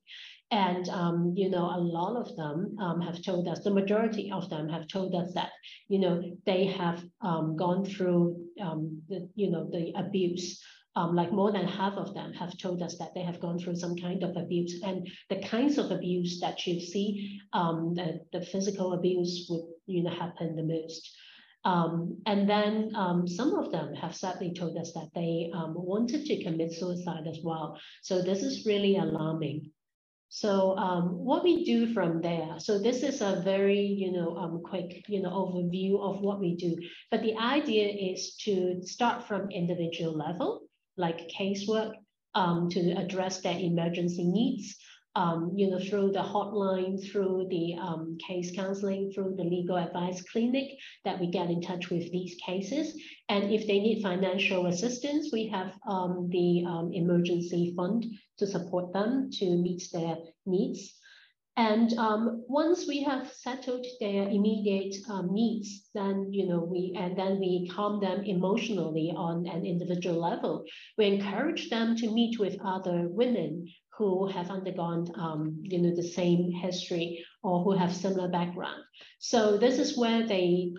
S3: And, a lot of them have told us, the majority of them have told us that, they have gone through, the abuse. More than half of them have told us that they have gone through some kind of abuse, and the kinds of abuse that you see, the physical abuse would happen the most. And then some of them have sadly told us that they wanted to commit suicide as well. So this is really alarming. So what we do from there, so this is a very, quick, overview of what we do. But the idea is to start from individual level, like casework, to address their emergency needs, through the hotline, through the case counseling, through the legal advice clinic that we get in touch with these cases. And if they need financial assistance, we have the emergency fund to support them to meet their needs. And once we have settled their immediate needs, then we calm them emotionally on an individual level. We encourage them to meet with other women who have undergone, the same history or who have similar background. So this is where they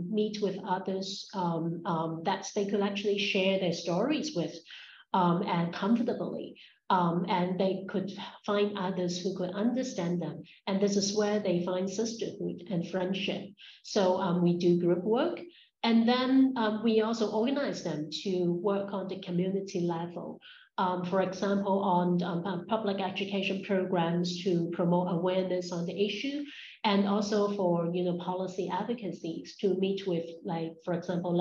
S3: meet with others that they could actually share their stories with and comfortably. And they could find others who could understand them. And this is where they find sisterhood and friendship. So we do group work. And then we also organize them to work on the community level. For example, on public education programs to promote awareness on the issue, and also for policy advocacies to meet with, like, for example,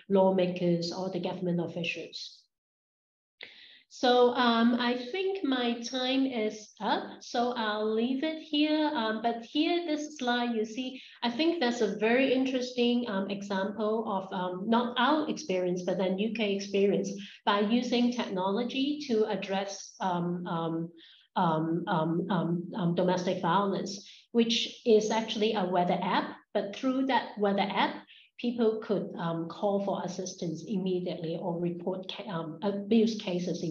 S3: lawmakers or the government officials. So I think my time is up, so I'll leave it here. But here, this slide, you see, I think that's a very interesting example of not our experience, but then UK experience by using technology to address domestic violence, which is actually a weather app. But through that weather app, people could call for assistance immediately or report abuse cases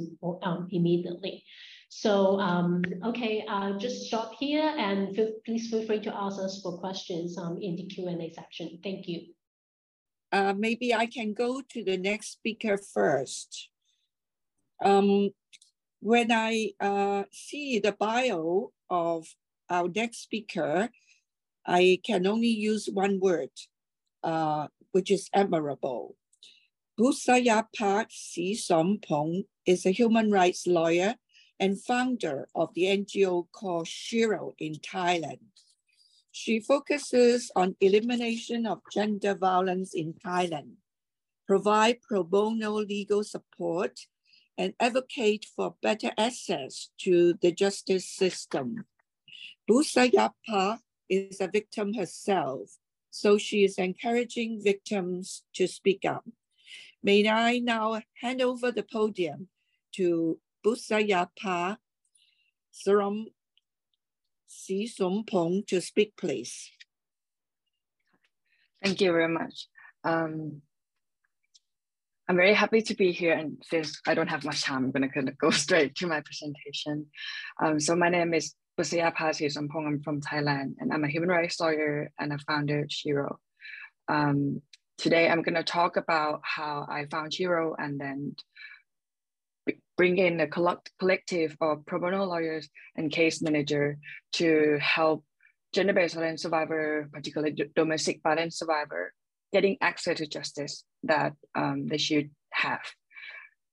S3: immediately. So, okay, I'll just stop here, and please feel free to ask us for questions in the Q&A section. Thank you.
S4: Maybe I can go to the next speaker first. When I see the bio of our next speaker, I can only use one word, which is admirable. Busayapa Srisompong is a human rights lawyer and founder of the NGO called Chi-chieh in Thailand. She focuses on elimination of gender violence in Thailand, provide pro bono legal support, and advocate for better access to the justice system. Busayapa is a victim herself, so she is encouraging victims to speak up. May I now hand over the podium to Busayapa Srisompong to speak, please.
S7: Thank you very much. I'm very happy to be here, and since I don't have much time, I'm going to go straight to my presentation. So my name is Busayapa Srisompong. I'm from Thailand, and I'm a human rights lawyer and a founder of Chi-chieh. Today, I'm going to talk about how I found Chi-chieh and then bring in a collective of pro bono lawyers and case manager to help gender-based violence survivor, particularly domestic violence survivor, getting access to justice that they should have.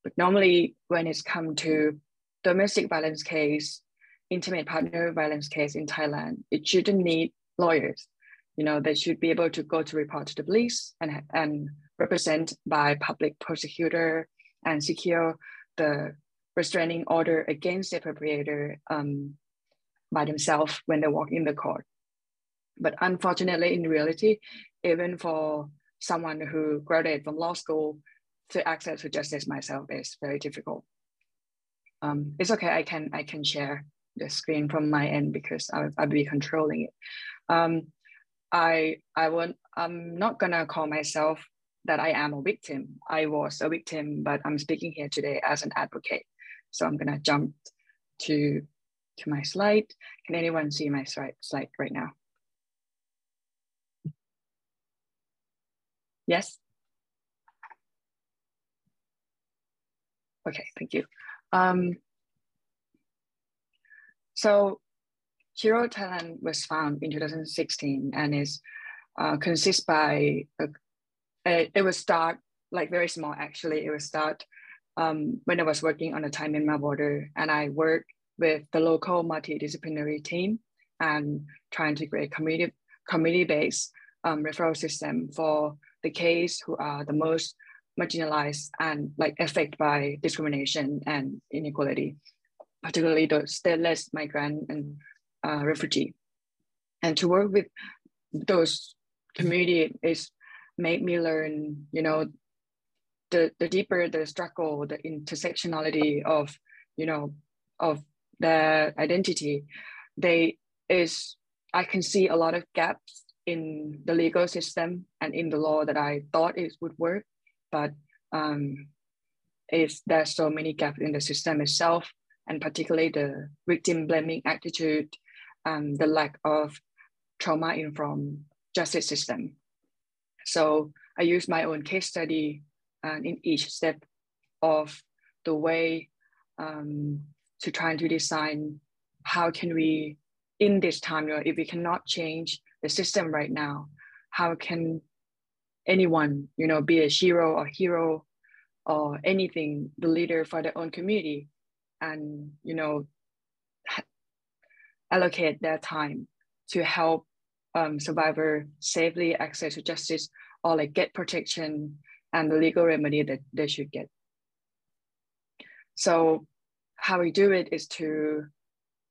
S7: But normally when it's come to domestic violence case, intimate partner violence case in Thailand, it shouldn't need lawyers. They should be able to go to report to the police and represent by public prosecutor and secure the restraining order against the perpetrator by themselves when they walk in the court. But unfortunately, in reality, even for someone who graduated from law school to access to justice myself is very difficult. It's okay, I can share the screen from my end because I'll be controlling it. I'm not gonna call myself that I am a victim. I was a victim, but I'm speaking here today as an advocate. So I'm gonna jump to my slide. Can anyone see my slide right now? Yes? Okay, thank you. So Chi-chieh Thailand was founded in 2016 and is consists by, it was start like very small actually. It was start when I was working on the Thai-Myanmar border, and I worked with the local multidisciplinary team and trying to create community-based referral system for the case who are the most marginalized and affected by discrimination and inequality, particularly those stateless migrant and refugee. And to work with those community is made me learn, the deeper the struggle, the intersectionality of, of their identity. I can see a lot of gaps in the legal system and in the law that I thought it would work, but there's so many gaps in the system itself, and particularly the victim blaming attitude, the lack of trauma-informed justice system. So I use my own case study in each step of the way to try to design how can we, in this time, if we cannot change the system right now, how can anyone, be a hero or anything, the leader for their own community, and allocate their time to help survivor safely access to justice or like get protection and the legal remedy that they should get. So how we do it is to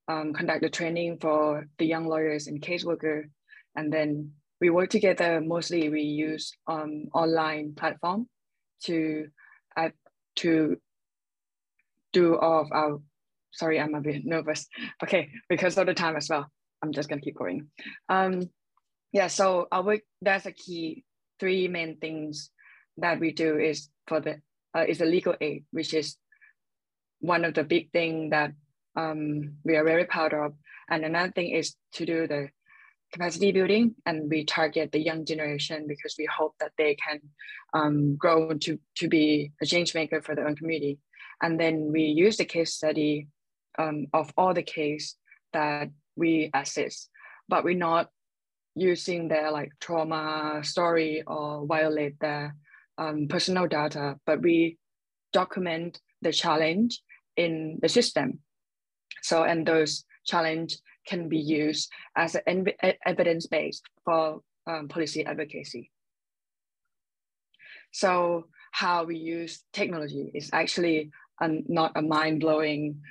S7: conduct the training for the young lawyers and caseworker, and then we work together. Mostly we use online platform to do all of our, sorry, I'm a bit nervous. Okay, because of the time as well. I'm just gonna keep going. Yeah, so our work, that's a key 3 main things that we do is for the is the legal aid, which is one of the big thing that we are very proud of. And another thing is to do the capacity building, and we target the young generation because we hope that they can grow to be a change maker for their own community. And then we use the case study of all the case that we assess, but we're not using their like trauma story or violate their personal data, but we document the challenge in the system. So, and those challenge can be used as an evidence base for policy advocacy. So how we use technology is actually not a mind-blowing,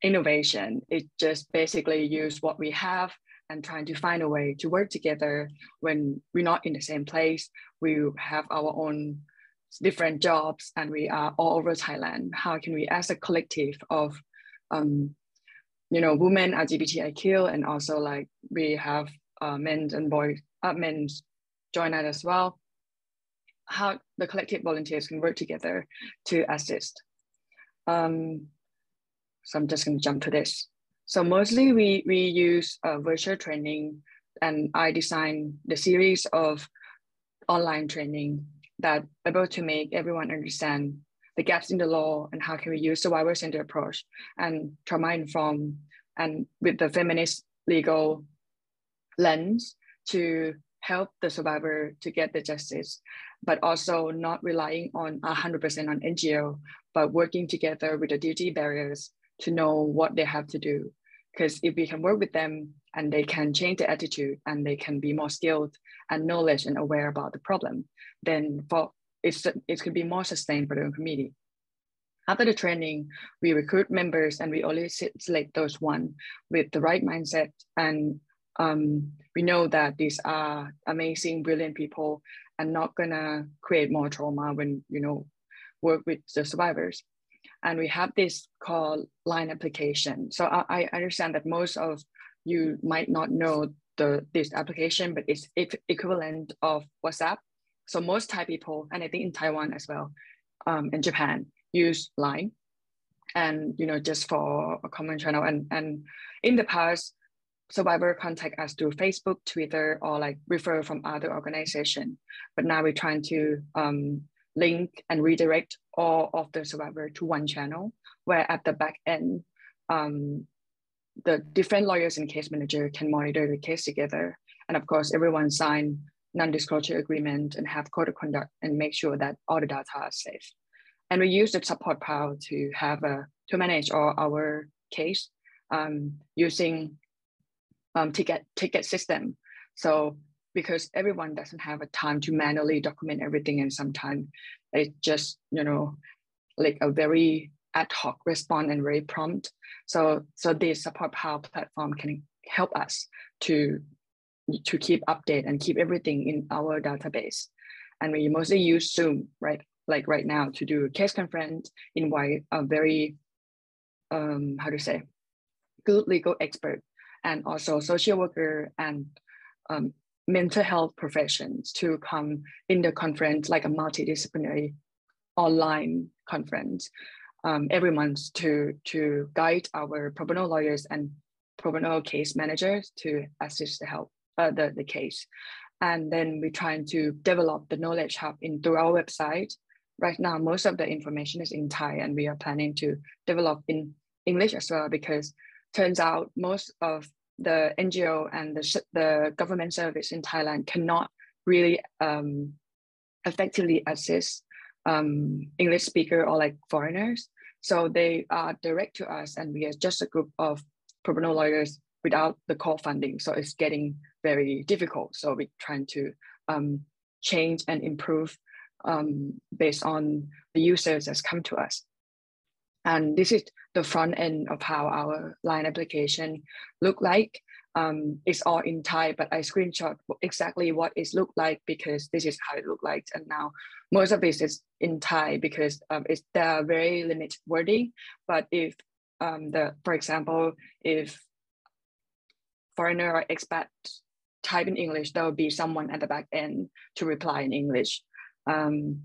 S7: innovation. It just basically use what we have and trying to find a way to work together when we're not in the same place. We have our own different jobs and we are all over Thailand. How can we, as a collective of, women, LGBTIQ, and also like we have men and boys, men join us as well. How the collective volunteers can work together to assist. So I'm just going to jump to this. So mostly we use virtual training, and I designed the series of online training that able to make everyone understand the gaps in the law and how can we use survivor-centered approach and trauma-informed and with the feminist legal lens to help the survivor to get the justice, but also not relying on 100% on NGO, but working together with the duty barriers to know what they have to do. Because if we can work with them and they can change their attitude and they can be more skilled and knowledge and aware about the problem, then it could be more sustained for the community. After the training, we recruit members and we only select those one with the right mindset. And we know that these are amazing, brilliant people and not gonna create more trauma when, work with the survivors. And we have this called line application. So I understand that most of you might not know this application, but it's equivalent of WhatsApp. So most Thai people, and I think in Taiwan as well, in Japan, use Line, and just for a common channel. And in the past, survivor contact us through Facebook, Twitter, or like refer from other organization. But now we're trying to link and redirect all of the survivor to one channel, where at the back end, the different lawyers and case manager can monitor the case together. And of course, everyone sign non-disclosure agreement and have code of conduct and make sure that all the data are safe. And we use the support power to have to manage all our case using ticket system. So because everyone doesn't have a time to manually document everything, and sometimes it's just like a very ad hoc response and very prompt. So this support power platform can help us to keep update and keep everything in our database. And we mostly use Zoom, right? Like right now to do a case conference, invite a very, good legal expert, and also social worker and mental health professions to come in the conference, like a multidisciplinary online conference. every month to guide our pro bono lawyers and pro bono case managers to assist the case. And then we're trying to develop the knowledge hub through our website. Right now, most of the information is in Thai, and we are planning to develop in English as well, because turns out most of the NGO and the government service in Thailand cannot really effectively assist English speaker or like foreigners. So they are direct to us, and we are just a group of pro bono lawyers without the core funding. So it's getting very difficult. So we're trying to change and improve based on the users that's come to us. And this is the front end of how our line application look like. It's all in Thai, but I screenshot exactly what it looked like because this is how it looked like. And now most of this is in Thai because there are very limited wording. But if for example, if foreigner or expat type in English, there will be someone at the back end to reply in English. And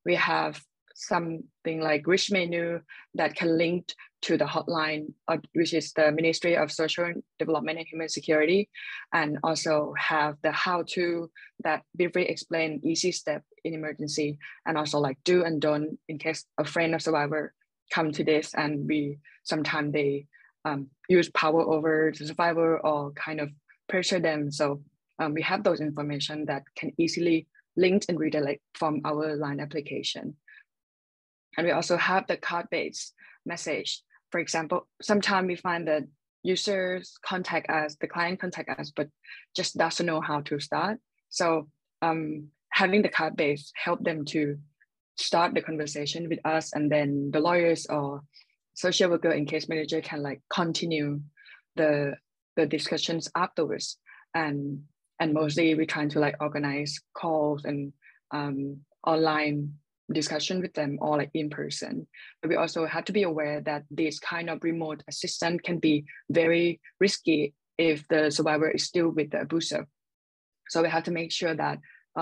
S7: we have something like rich menu that can link to the hotline, which is the Ministry of Social Development and Human Security, and also have the how-to that briefly explain easy step in emergency, and also like do and don't in case a friend or survivor come to this, and sometimes they use power over the survivor or kind of pressure them. So we have those information that can easily link and redirect from our line application. And we also have the card-based message. For example, sometimes we find that users contact us, the client contact us, but just doesn't know how to start. So having the card-based help them to start the conversation with us, and then the lawyers or social worker and case manager can like continue the discussions afterwards. And mostly we're trying to like organize calls and online discussion with them or like in person. But we also have to be aware that this kind of remote assistance can be very risky if the survivor is still with the abuser. So we have to make sure that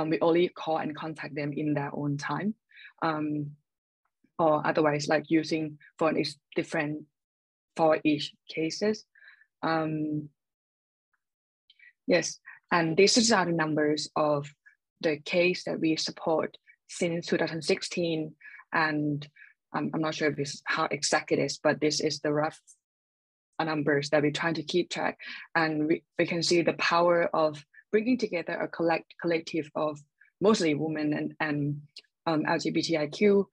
S7: we only call and contact them in their own time. Or otherwise like using phone is different for each cases. Yes, and these are the numbers of the case that we support since 2016. And I'm not sure if this is how exact it is, but this is the rough numbers that we're trying to keep track. And we can see the power of bringing together a collective of mostly women and LGBTIQ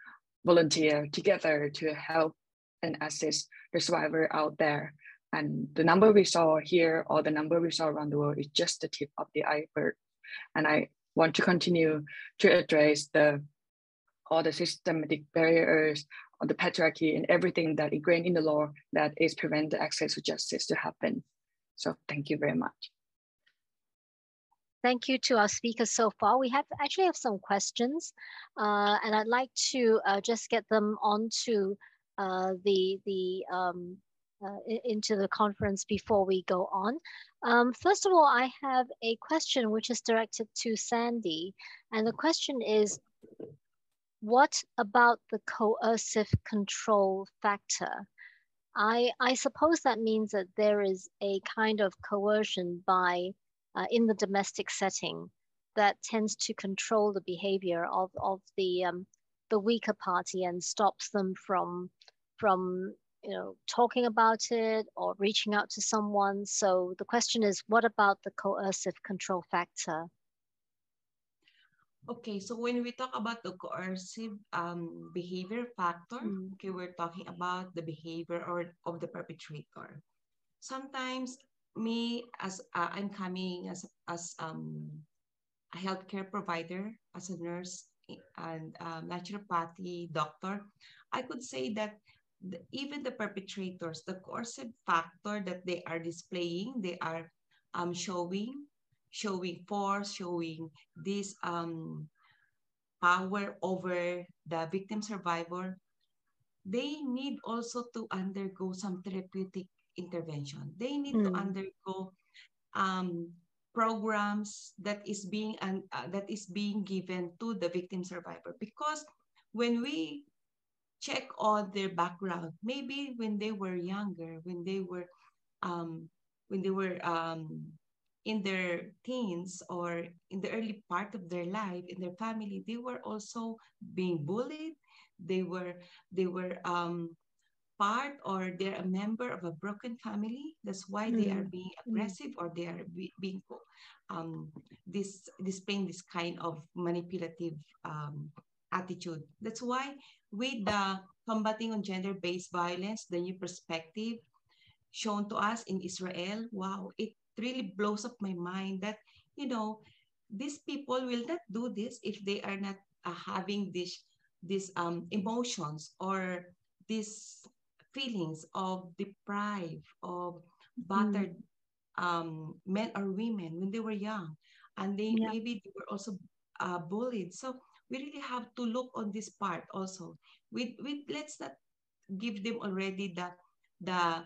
S7: volunteer together to help and assist the survivor out there. And the number we saw here or the number we saw around the world is just the tip of the iceberg. And I want to continue to address all the systematic barriers or the patriarchy and everything that ingrained in the law that is prevent the access to justice to happen. So thank you very much.
S1: Thank you to our speakers so far. We actually have some questions, and I'd like to just get them onto into the conference before we go on. First of all, I have a question which is directed to Sandy, and the question is, what about the coercive control factor? I suppose that means that there is a kind of coercion by in the domestic setting that tends to control the behavior of the weaker party and stops them from talking about it or reaching out to someone. So the question is, what about the coercive control factor?
S5: Okay, so when we talk about the coercive behavior factor, okay, we're talking about the behavior of the perpetrator. Sometimes me, as I'm coming as a healthcare provider, as a nurse and naturopathy doctor, I could say that even the perpetrators, the coercive factor that they are displaying, they are showing force, showing this power over the victim survivor. They need also to undergo some therapeutic intervention. They need to undergo programs that is being given to the victim survivor, because when we check on their background. Maybe when they were younger, when they were in their teens or in the early part of their life, in their family, they were also being bullied. They were part, or they're a member of a broken family. That's why they are being aggressive, or they are being displaying this kind of manipulative attitude. That's why with the combating on gender-based violence, the new perspective shown to us in Israel, wow, it really blows up my mind that, you know, these people will not do this if they are not having these emotions or these feelings of deprived, of battered men or women when they were young, and maybe they were also bullied. So we really have to look on this part also. With let's not give them already the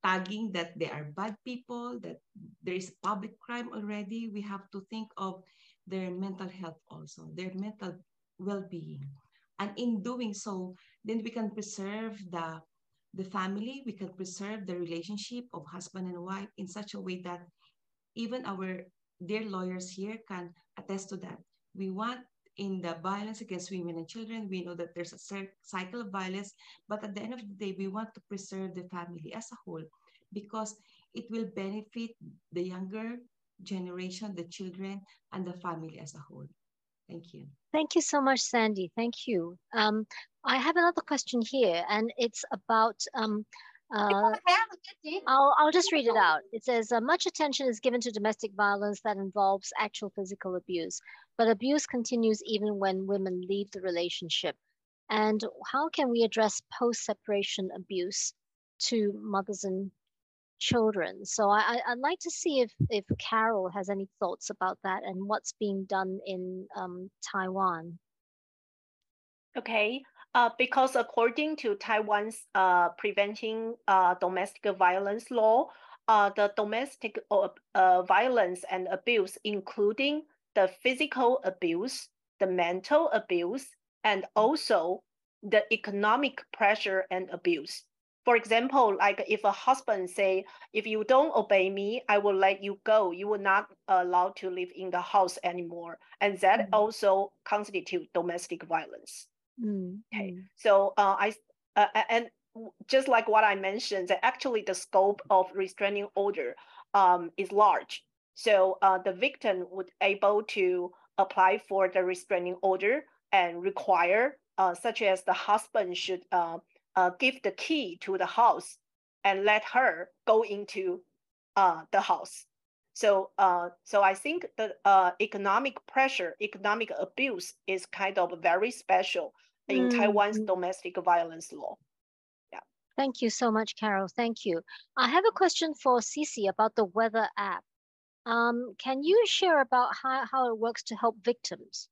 S5: tagging that they are bad people, that there is public crime already. We have to think of their mental health also, their mental well-being. And in doing so, then we can preserve the family, we can preserve the relationship of husband and wife in such a way that even our dear lawyers here can attest to that. We want, in the violence against women and children, we know that there's a cycle of violence, but at the end of the day, we want to preserve the family as a whole, because it will benefit the younger generation, the children, and the family as a whole. Thank you.
S1: Thank you so much, Sandy. Thank you. I have another question here, and it's about I'll just read it out. It says, much attention is given to domestic violence that involves actual physical abuse, but abuse continues even when women leave the relationship. And how can we address post-separation abuse to mothers and children? So I'd like to see if Carol has any thoughts about that and what's being done in Taiwan.
S6: Okay. Because according to Taiwan's preventing domestic violence law, the domestic violence and abuse, including the physical abuse, the mental abuse, and also the economic pressure and abuse. For example, like if a husband say, if you don't obey me, I will let you go. You will not allowed to live in the house anymore. And that also constitute domestic violence. Okay, so and just like what I mentioned, that actually the scope of restraining order is large. So the victim would able to apply for the restraining order and require, such as the husband should give the key to the house and let her go into the house. So I think that economic pressure, economic abuse is kind of very special in Taiwan's domestic violence law. Yeah.
S1: Thank you so much, Carol. Thank you. I have a question for Sisi about the weather app. Can you share about how it works to help victims?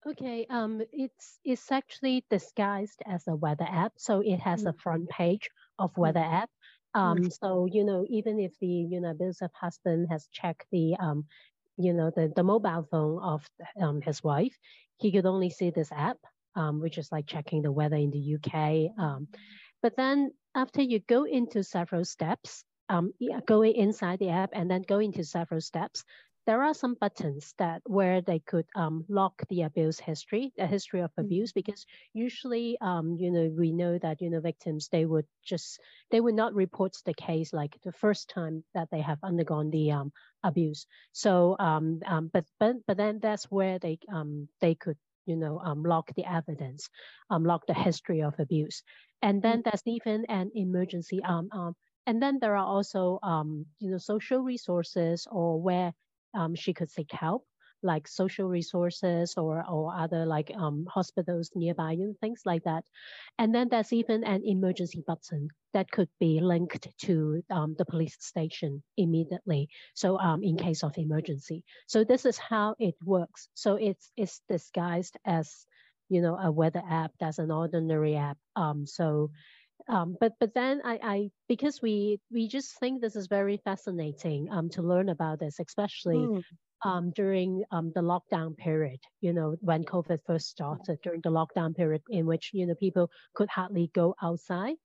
S8: Okay, it's actually disguised as a weather app. So it has a front page of weather app. So, you know, even if the, you know, abusive husband has checked the, you know, the mobile phone of his wife, he could only see this app, which is like checking the weather in the UK. But then after you go into several steps, going inside the app and then go into several steps, there are some buttons that where they could lock the abuse history, the history of abuse, because usually, you know, we know that, you know, victims, they would not report the case like the first time that they have undergone the abuse. So, but then that's where they could, you know, lock the evidence, lock the history of abuse. And then there's even an emergency, and then there are also, you know, social resources or where she could seek help, like social resources or other like hospitals nearby and things like that. And then there's even an emergency button that could be linked to the police station immediately. So in case of emergency. So this is how it works. So it's disguised as, you know, a weather app. That's an ordinary app. But then I because we just think this is very fascinating to learn about this, especially during the lockdown period, when COVID first started, during the lockdown period in which, people could hardly go outside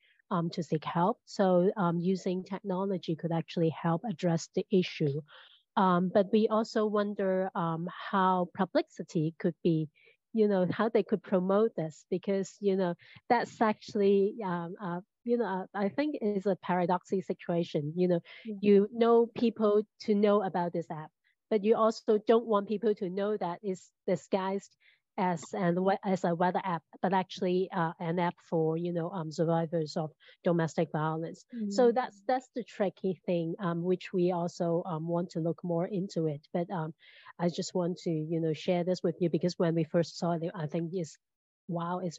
S8: to seek help. So using technology could actually help address the issue. But we also wonder how publicity could be, how they could promote this, because, that's actually, I think is a paradoxical situation. You know people to know about this app, but you also don't want people to know that it's disguised as a weather app, but actually an app for survivors of domestic violence. So that's the tricky thing, which we also want to look more into it. But I just want to share this with you, because when we first saw it, I think it's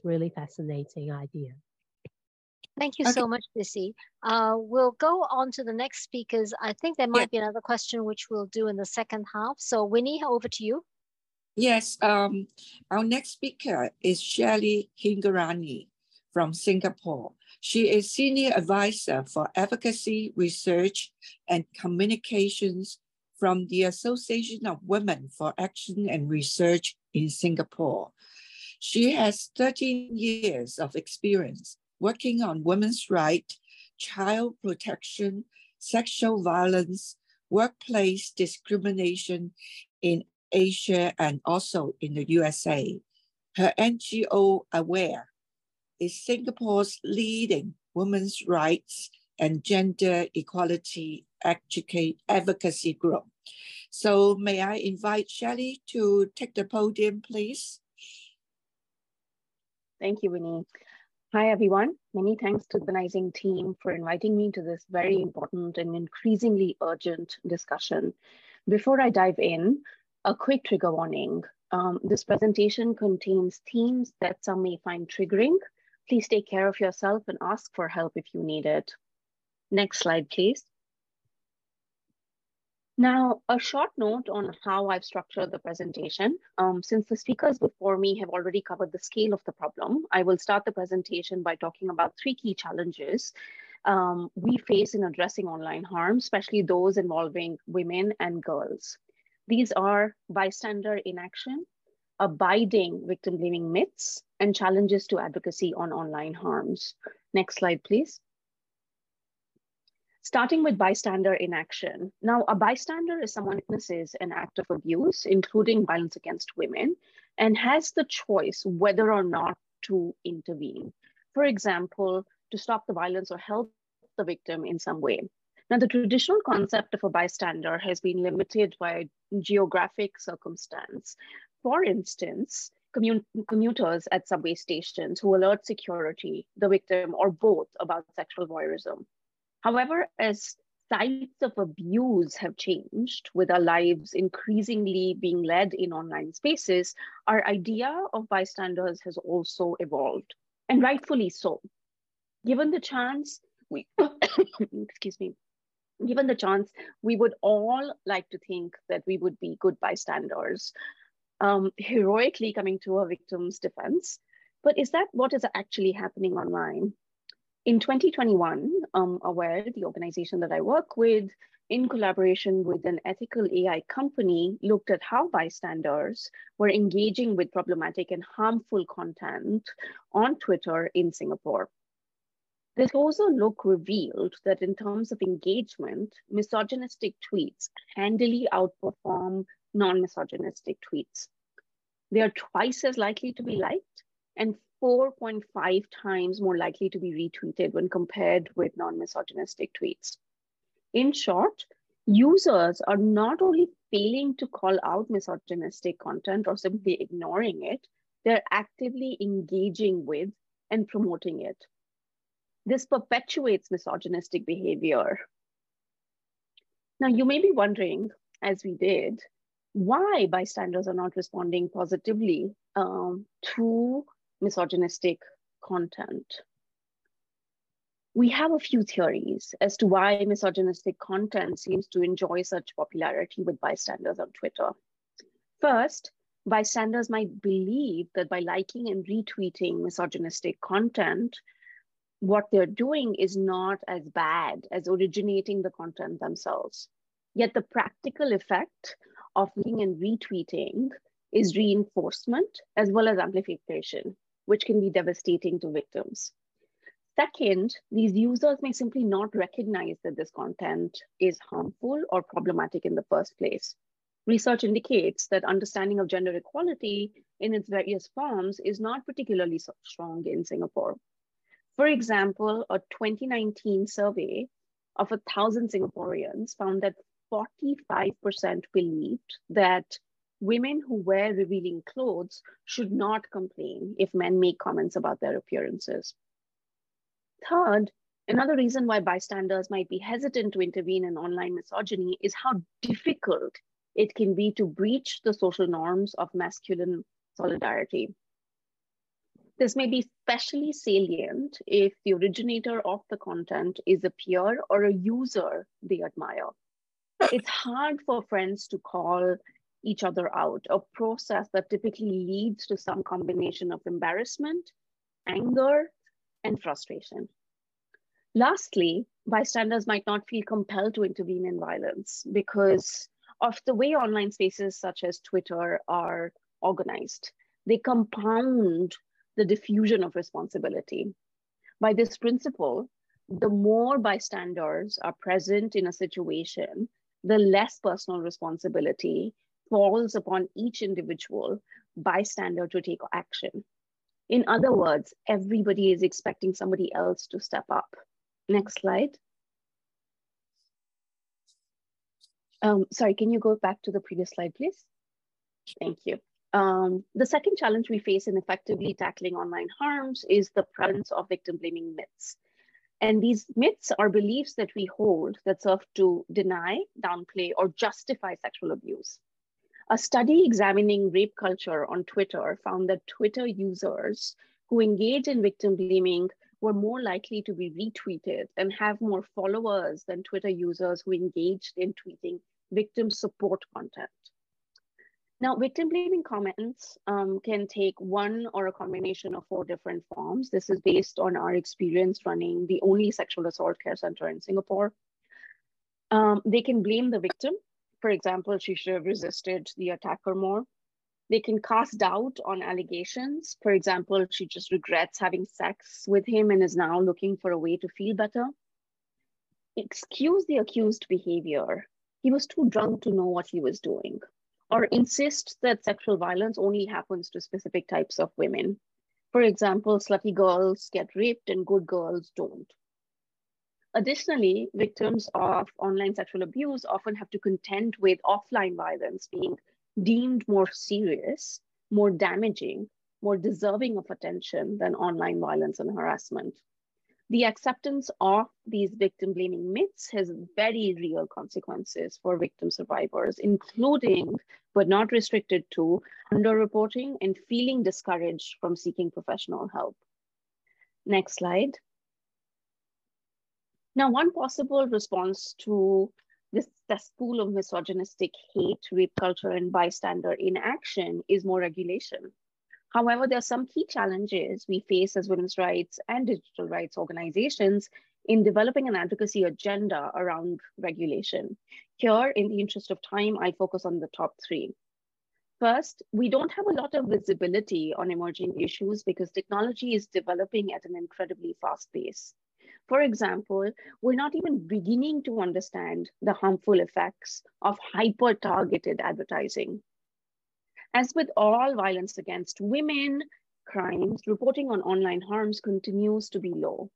S8: really fascinating idea.
S1: Thank you so much, Sisi. We'll go on to the next speakers. I think there might be another question which we'll do in the second half. So Winnie, over to you.
S4: Yes, our next speaker is Shailey Hingorani from Singapore. She is Senior Advisor for Advocacy, Research, and Communications from the Association of Women for Action and Research in Singapore. She has 13 years of experience working on women's rights, child protection, sexual violence, workplace discrimination in Asia and also in the USA. Her NGO AWARE is Singapore's leading women's rights and gender equality advocacy group. So may I invite Shailey to take the podium, please?
S9: Thank you, Winnie. Hi, everyone. Many thanks to the organizing team for inviting me to this very important and increasingly urgent discussion. Before I dive in, a quick trigger warning. This presentation contains themes that some may find triggering. Please take care of yourself and ask for help if you need it. Next slide, please. Now, a short note on how I've structured the presentation. Since the speakers before me have already covered the scale of the problem, I will start the presentation by talking about 3 key challenges we face in addressing online harm, especially those involving women and girls. These are bystander inaction, abiding victim blaming myths, and challenges to advocacy on online harms. Next slide, please. Starting with bystander inaction. Now, a bystander is someone who witnesses an act of abuse, including violence against women, and has the choice whether or not to intervene. For example, to stop the violence or help the victim in some way. Now, the traditional concept of a bystander has been limited by geographic circumstance. For instance, commuters at subway stations who alert security, the victim, or both about sexual voyeurism. However, as sites of abuse have changed, with our lives increasingly being led in online spaces, our idea of bystanders has also evolved, and rightfully so. Given the chance, given the chance, we would all like to think that we would be good bystanders, heroically coming to a victim's defense. But is that what is actually happening online? In 2021, AWARE, the organization that I work with, in collaboration with an ethical AI company, looked at how bystanders were engaging with problematic and harmful content on Twitter in Singapore. This closer look revealed that in terms of engagement, misogynistic tweets handily outperform non-misogynistic tweets. They are twice as likely to be liked and 4.5 times more likely to be retweeted when compared with non-misogynistic tweets. In short, users are not only failing to call out misogynistic content or simply ignoring it, they're actively engaging with and promoting it. This perpetuates misogynistic behavior. Now, you may be wondering, as we did, why bystanders are not responding positively to misogynistic content. We have a few theories as to why misogynistic content seems to enjoy such popularity with bystanders on Twitter. First, bystanders might believe that by liking and retweeting misogynistic content, what they're doing is not as bad as originating the content themselves. Yet the practical effect of linking and retweeting is reinforcement as well as amplification, which can be devastating to victims. Second, these users may simply not recognize that this content is harmful or problematic in the first place. Research indicates that understanding of gender equality in its various forms is not particularly strong in Singapore. For example, a 2019 survey of 1,000 Singaporeans found that 45% believed that women who wear revealing clothes should not complain if men make comments about their appearances. Third, another reason why bystanders might be hesitant to intervene in online misogyny is how difficult it can be to breach the social norms of masculine solidarity. This may be especially salient if the originator of the content is a peer or a user they admire. It's hard for friends to call each other out, a process that typically leads to some combination of embarrassment, anger, and frustration. Lastly, bystanders might not feel compelled to intervene in violence because of the way online spaces such as Twitter are organized. They compound the diffusion of responsibility. By this principle, the more bystanders are present in a situation, the less personal responsibility falls upon each individual bystander to take action. In other words, everybody is expecting somebody else to step up. Next slide. Sorry, can you go back to the previous slide, please? Thank you. The second challenge we face in effectively tackling online harms is the prevalence of victim-blaming myths. And these myths are beliefs that we hold that serve to deny, downplay, or justify sexual abuse. A study examining rape culture on Twitter found that Twitter users who engage in victim blaming were more likely to be retweeted and have more followers than Twitter users who engaged in tweeting victim support content. Now, victim blaming comments can take one or a combination of 4 different forms. This is based on our experience running the only sexual assault care center in Singapore. They can blame the victim. For example, she should have resisted the attacker more. They can cast doubt on allegations. For example, she just regrets having sex with him and is now looking for a way to feel better. Excuse the accused behavior. He was too drunk to know what he was doing. Or insist that sexual violence only happens to specific types of women. For example, slutty girls get raped and good girls don't. Additionally, victims of online sexual abuse often have to contend with offline violence being deemed more serious, more damaging, more deserving of attention than online violence and harassment. The acceptance of these victim-blaming myths has very real consequences for victim survivors, including, but not restricted to, underreporting and feeling discouraged from seeking professional help. Next slide. Now, one possible response to this cesspool of misogynistic hate, rape culture, and bystander inaction is more regulation. However, there are some key challenges we face as women's rights and digital rights organizations in developing an advocacy agenda around regulation. Here, in the interest of time, I focus on the top 3. First, we don't have a lot of visibility on emerging issues because technology is developing at an incredibly fast pace. For example, we're not even beginning to understand the harmful effects of hyper-targeted advertising. As with all violence against women, crimes, reporting on online harms continues to be low.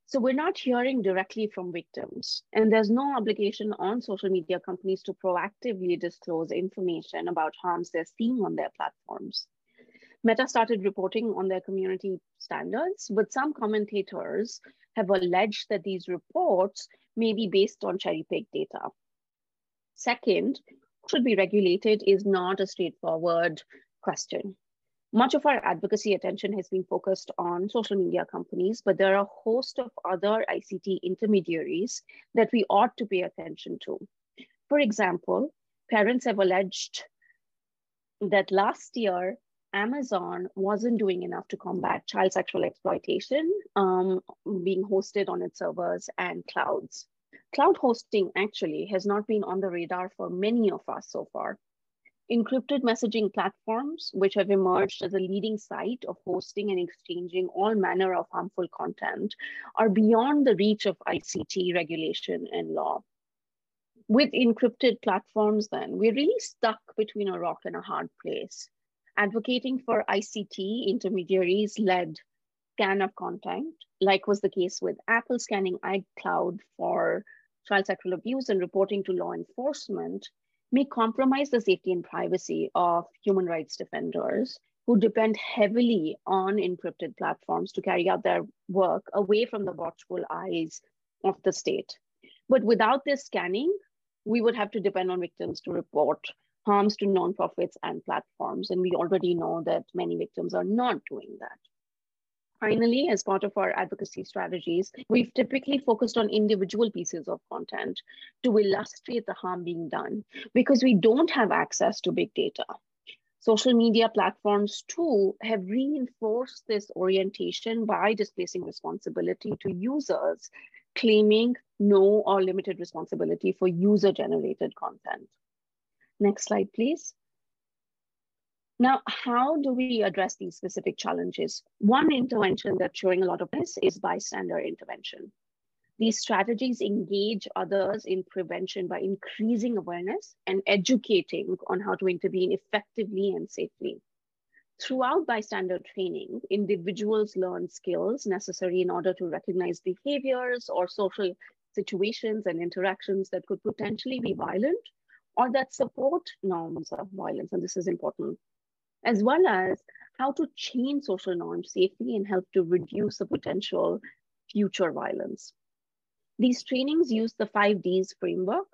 S9: So we're not hearing directly from victims, and there's no obligation on social media companies to proactively disclose information about harms they're seeing on their platforms. Meta started reporting on their community standards, but some commentators have alleged that these reports may be based on cherry-picked data. Second, who should be regulated is not a straightforward question. Much of our advocacy attention has been focused on social media companies, but there are a host of other ICT intermediaries that we ought to pay attention to. For example, parents have alleged that last year, Amazon wasn't doing enough to combat child sexual exploitation being hosted on its servers and clouds. Cloud hosting actually has not been on the radar for many of us so far. Encrypted messaging platforms, which have emerged as a leading site of hosting and exchanging all manner of harmful content, are beyond the reach of ICT regulation and law. With encrypted platforms, then, we're really stuck between a rock and a hard place. Advocating for ICT intermediaries-led scan of content, like was the case with Apple scanning iCloud for child sexual abuse and reporting to law enforcement, may compromise the safety and privacy of human rights defenders who depend heavily on encrypted platforms to carry out their work away from the watchful eyes of the state. But without this scanning, we would have to depend on victims to report harms to nonprofits and platforms. And we already know that many victims are not doing that. Finally, as part of our advocacy strategies, we've typically focused on individual pieces of content to illustrate the harm being done because we don't have access to big data. Social media platforms too have reinforced this orientation by displacing responsibility to users, claiming no or limited responsibility for user-generated content. Next slide, please. Now, how do we address these specific challenges? One intervention that's showing a lot of this is bystander intervention. These strategies engage others in prevention by increasing awareness and educating on how to intervene effectively and safely. Throughout bystander training, individuals learn skills necessary in order to recognize behaviors or social situations and interactions that could potentially be violent or that support norms of violence, and this is important, as well as how to change social norms safely and help to reduce the potential future violence. These trainings use the 5Ds framework: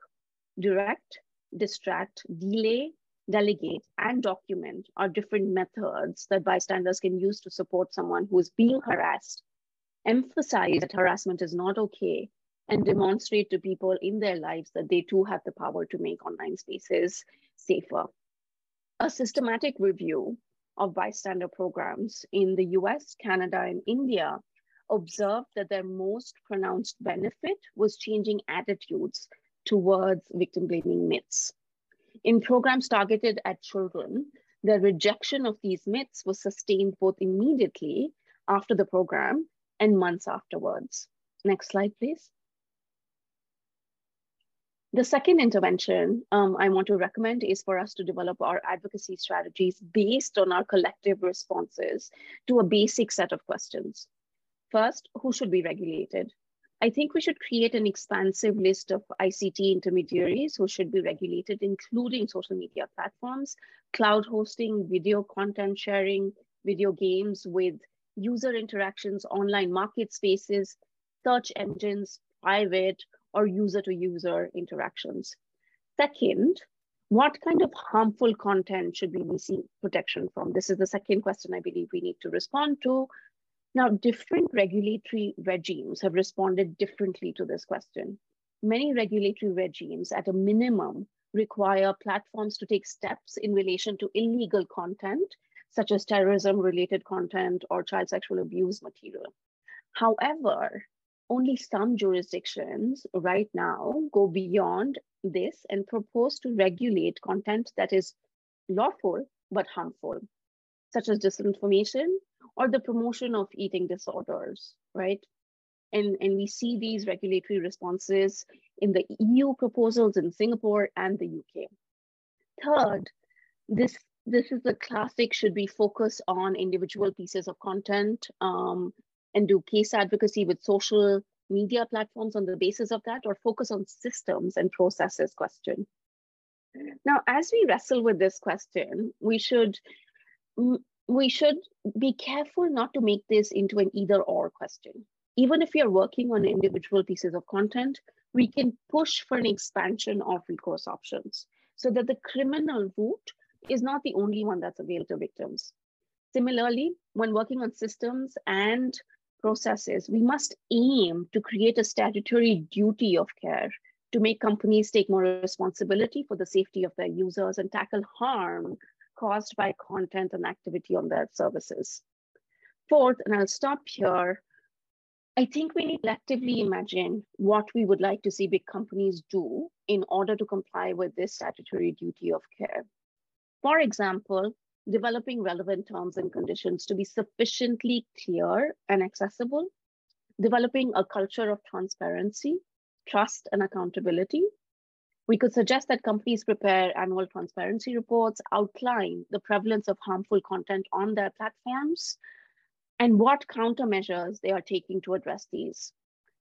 S9: direct, distract, delay, delegate, and document are different methods that bystanders can use to support someone who is being harassed, emphasize that harassment is not okay, and demonstrate to people in their lives that they too have the power to make online spaces safer. A systematic review of bystander programs in the US, Canada, and India observed that their most pronounced benefit was changing attitudes towards victim blaming myths. In programs targeted at children, the rejection of these myths was sustained both immediately after the program and months afterwards. Next slide, please. The second intervention I want to recommend is for us to develop our advocacy strategies based on our collective responses to a basic set of questions. First, who should be regulated? I think we should create an expansive list of ICT intermediaries who should be regulated, including social media platforms, cloud hosting, video content sharing, video games with user interactions, online market spaces, search engines, private or user-to-user interactions. Second, what kind of harmful content should we seek protection from? This is the second question I believe we need to respond to. Now, different regulatory regimes have responded differently to this question. Many regulatory regimes, at a minimum, require platforms to take steps in relation to illegal content, such as terrorism-related content or child sexual abuse material. However, only some jurisdictions right now go beyond this and propose to regulate content that is lawful but harmful, such as disinformation or the promotion of eating disorders, right? And we see these regulatory responses in the EU proposals in Singapore and the UK. Third, this is the classic, should we focus on individual pieces of content and do case advocacy with social media platforms on the basis of that, or focus on systems and processes question? Now, as we wrestle with this question, we should be careful not to make this into an either-or question. Even if we are working on individual pieces of content, we can push for an expansion of recourse options so that the criminal route is not the only one that's available to victims. Similarly, when working on systems and processes, we must aim to create a statutory duty of care to make companies take more responsibility for the safety of their users and tackle harm caused by content and activity on their services. Fourth, and I'll stop here, I think we need to collectively imagine what we would like to see big companies do in order to comply with this statutory duty of care. For example, developing relevant terms and conditions to be sufficiently clear and accessible, developing a culture of transparency, trust, and accountability. We could suggest that companies prepare annual transparency reports, outline the prevalence of harmful content on their platforms, and what countermeasures they are taking to address these.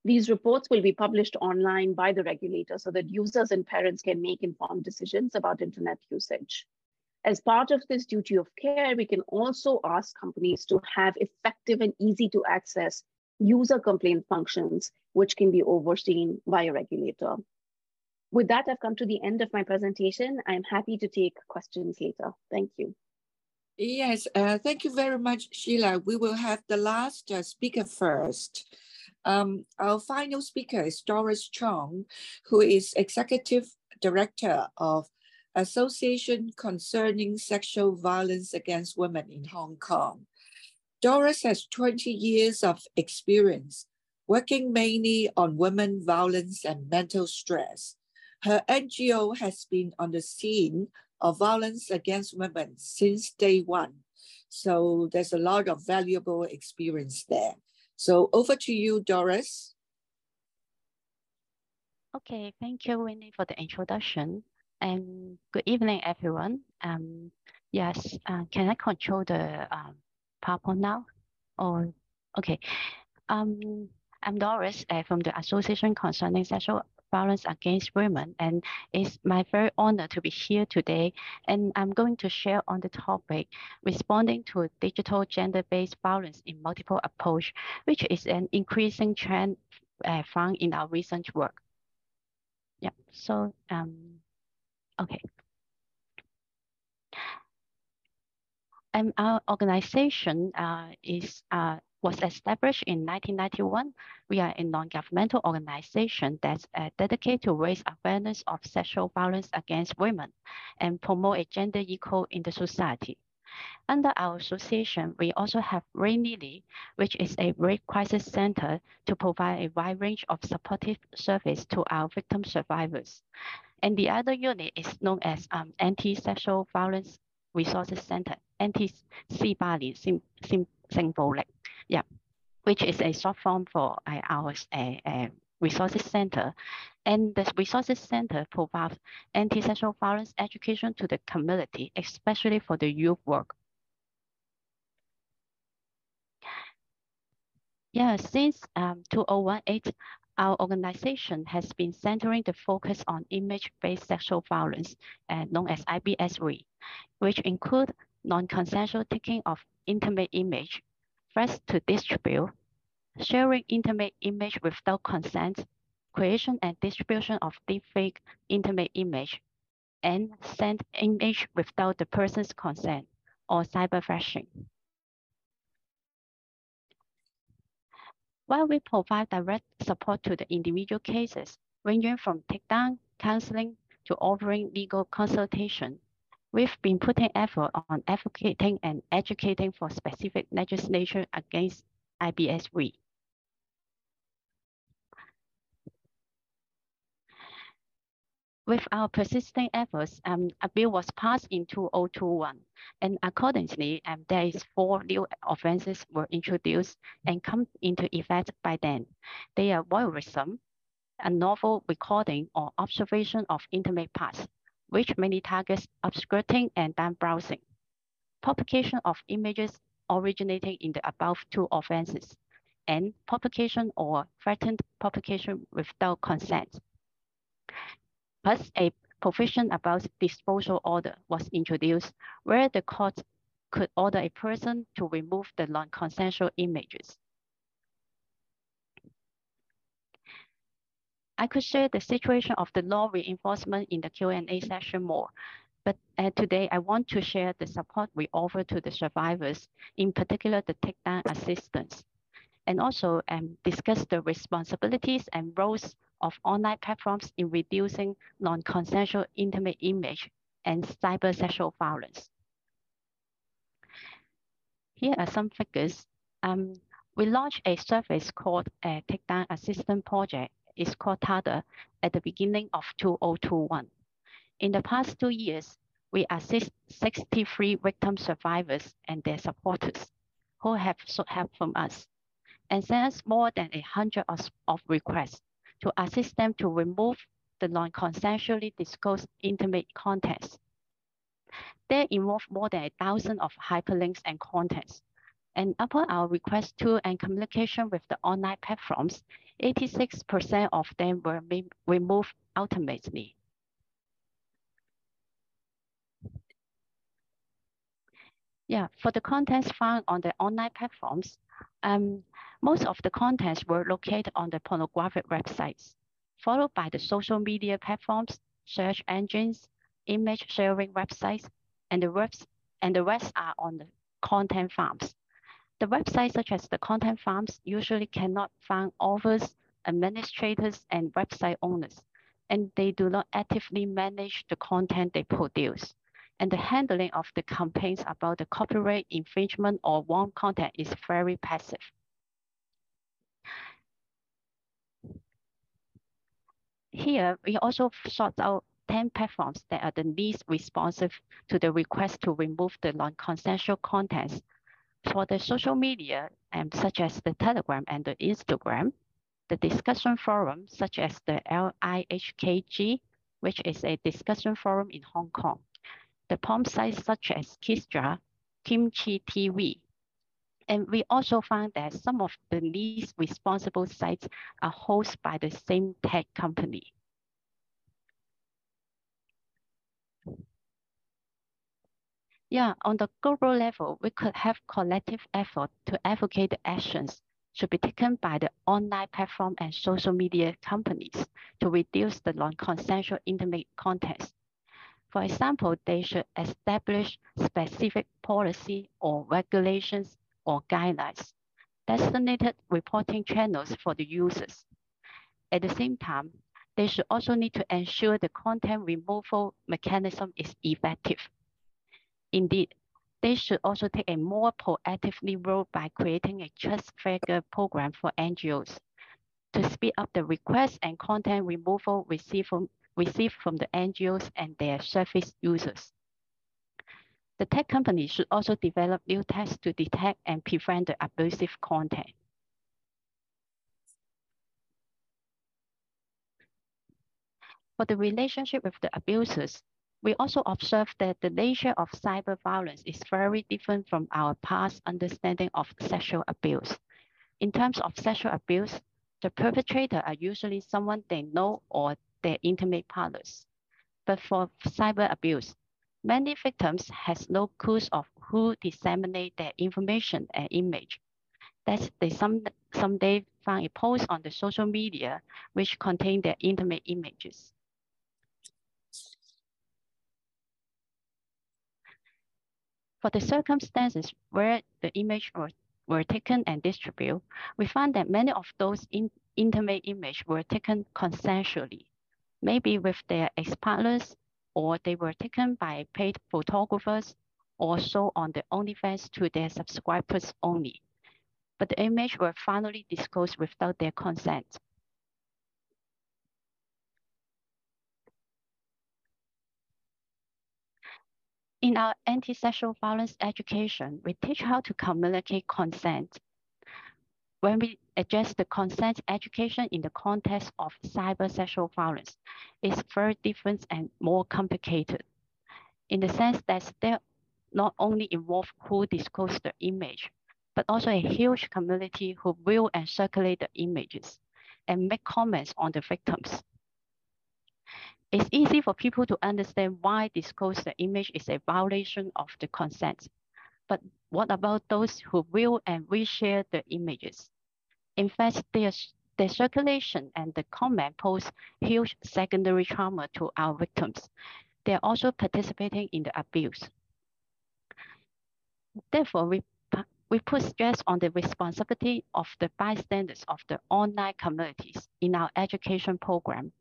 S9: These reports will be published online by the regulator so that users and parents can make informed decisions about internet usage. As part of this duty of care, we can also ask companies to have effective and easy to access user complaint functions, which can be overseen by a regulator. With that, I've come to the end of my presentation. I'm happy to take questions later. Thank you.
S4: Yes, thank you very much, Sheila. We will have the last speaker first. Our final speaker is Doris Chong, who is Executive Director of Association Concerning Sexual Violence Against Women in Hong Kong. Doris has 20 years of experience working mainly on women violence and mental stress. Her NGO has been on the scene of violence against women since day one. So there's a lot of valuable experience there. So over to you, Doris.
S10: Okay, thank you, Winnie, for the introduction. And good evening, everyone. Yes, can I control the PowerPoint now? Or okay, I'm Doris from the Association Concerning Sexual Violence Against Women, and it's my very honor to be here today. And I'm going to share on the topic responding to digital gender-based violence in multiple approach, which is an increasing trend found in our recent work. Yeah. So okay. Our organization was established in 1991. We are a non-governmental organization that's dedicated to raise awareness of sexual violence against women and promote a gender equal in the society. Under our association, we also have Winnie, which is a rape crisis center to provide a wide range of supportive service to our victim survivors. And the other unit is known as Anti-Sexual Violence Resources Center, Anti-Srisompong, yeah, which is a short form for our resources center. And the resources center provides anti-sexual violence education to the community, especially for the youth work. Yeah, since 2018, our organization has been centering the focus on image-based sexual violence, known as IBSV, which include non-consensual taking of intimate image, first to distribute, sharing intimate image without consent, creation and distribution of deepfake intimate image, and send image without the person's consent, or cyberphishing. While we provide direct support to the individual cases, ranging from takedown, counseling, to offering legal consultation, we've been putting effort on advocating and educating for specific legislation against IBSV. With our persisting efforts, a bill was passed in 2021, and accordingly, there is 4 new offenses were introduced and come into effect by then. They are voyeurism, a novel recording or observation of intimate parts, which mainly targets obscuring and down browsing, publication of images originating in the above 2 offenses, and publication or threatened publication without consent. Plus, a provision about disposal order was introduced, where the court could order a person to remove the non-consensual images. I could share the situation of the law reinforcement in the Q&A session more, but today I want to share the support we offer to the survivors, in particular the takedown assistance, and also discuss the responsibilities and roles of online platforms in reducing non-consensual intimate image and cyber sexual violence. Here are some figures. We launched a service called a Takedown Assistance Project. It's called TADA at the beginning of 2021. In the past 2 years, we assist 63 victim survivors and their supporters who have sought help from us, and sent us more than 100 of requests to assist them to remove the non-consensually disclosed intimate contents. They involve more than 1,000 of hyperlinks and contents. And upon our request to and communication with the online platforms, 86% of them were removed ultimately. Yeah, for the contents found on the online platforms, most of the contents were located on the pornographic websites, followed by the social media platforms, search engines, image sharing websites, and the rest are on the content farms. The websites such as the content farms usually cannot find authors, administrators, and website owners, and they do not actively manage the content they produce. And the handling of the complaints about the copyright infringement or wrong content is very passive. Here, we also sought out 10 platforms that are the least responsive to the request to remove the non-consensual contents. For the social media, such as the Telegram and the Instagram, the discussion forum, such as the LIHKG, which is a discussion forum in Hong Kong, the porn sites such as Chi-chieh, Kimchi TV. And we also found that some of the least responsible sites are hosted by the same tech company. Yeah, on the global level, we could have collective effort to advocate the actions should be taken by the online platform and social media companies to reduce the non-consensual intimate contents. For example, they should establish specific policy or regulations or guidelines, designated reporting channels for the users. At the same time, they should also need to ensure the content removal mechanism is effective. Indeed, they should also take a more proactively role by creating a trust figure program for NGOs to speed up the request and content removal received from the NGOs and their service users. The tech companies should also develop new tests to detect and prevent the abusive content. For the relationship with the abusers, we also observe that the nature of cyber violence is very different from our past understanding of sexual abuse. In terms of sexual abuse, the perpetrator are usually someone they know or their intimate partners. But for cyber abuse, many victims has no clues of who disseminate their information and image. That they someday find a post on the social media which contain their intimate images. For the circumstances where the image were taken and distributed, we found that many of those intimate images were taken consensually, maybe with their ex-partners, or they were taken by paid photographers, or sold on the OnlyFans to their subscribers only. But the images were finally disclosed without their consent. In our anti-sexual violence education, we teach how to communicate consent. When we address the consent education in the context of cyber sexual violence, it's very different and more complicated, in the sense that they not only involve who discloses the image, but also a huge community who view and circulate the images and make comments on the victims. It's easy for people to understand why disclose the image is a violation of the consent. But what about those who view and reshare the images? In fact, their circulation and the comment pose huge secondary trauma to our victims. They are also participating in the abuse. Therefore, we put stress on the responsibility of the bystanders of the online communities in our education program.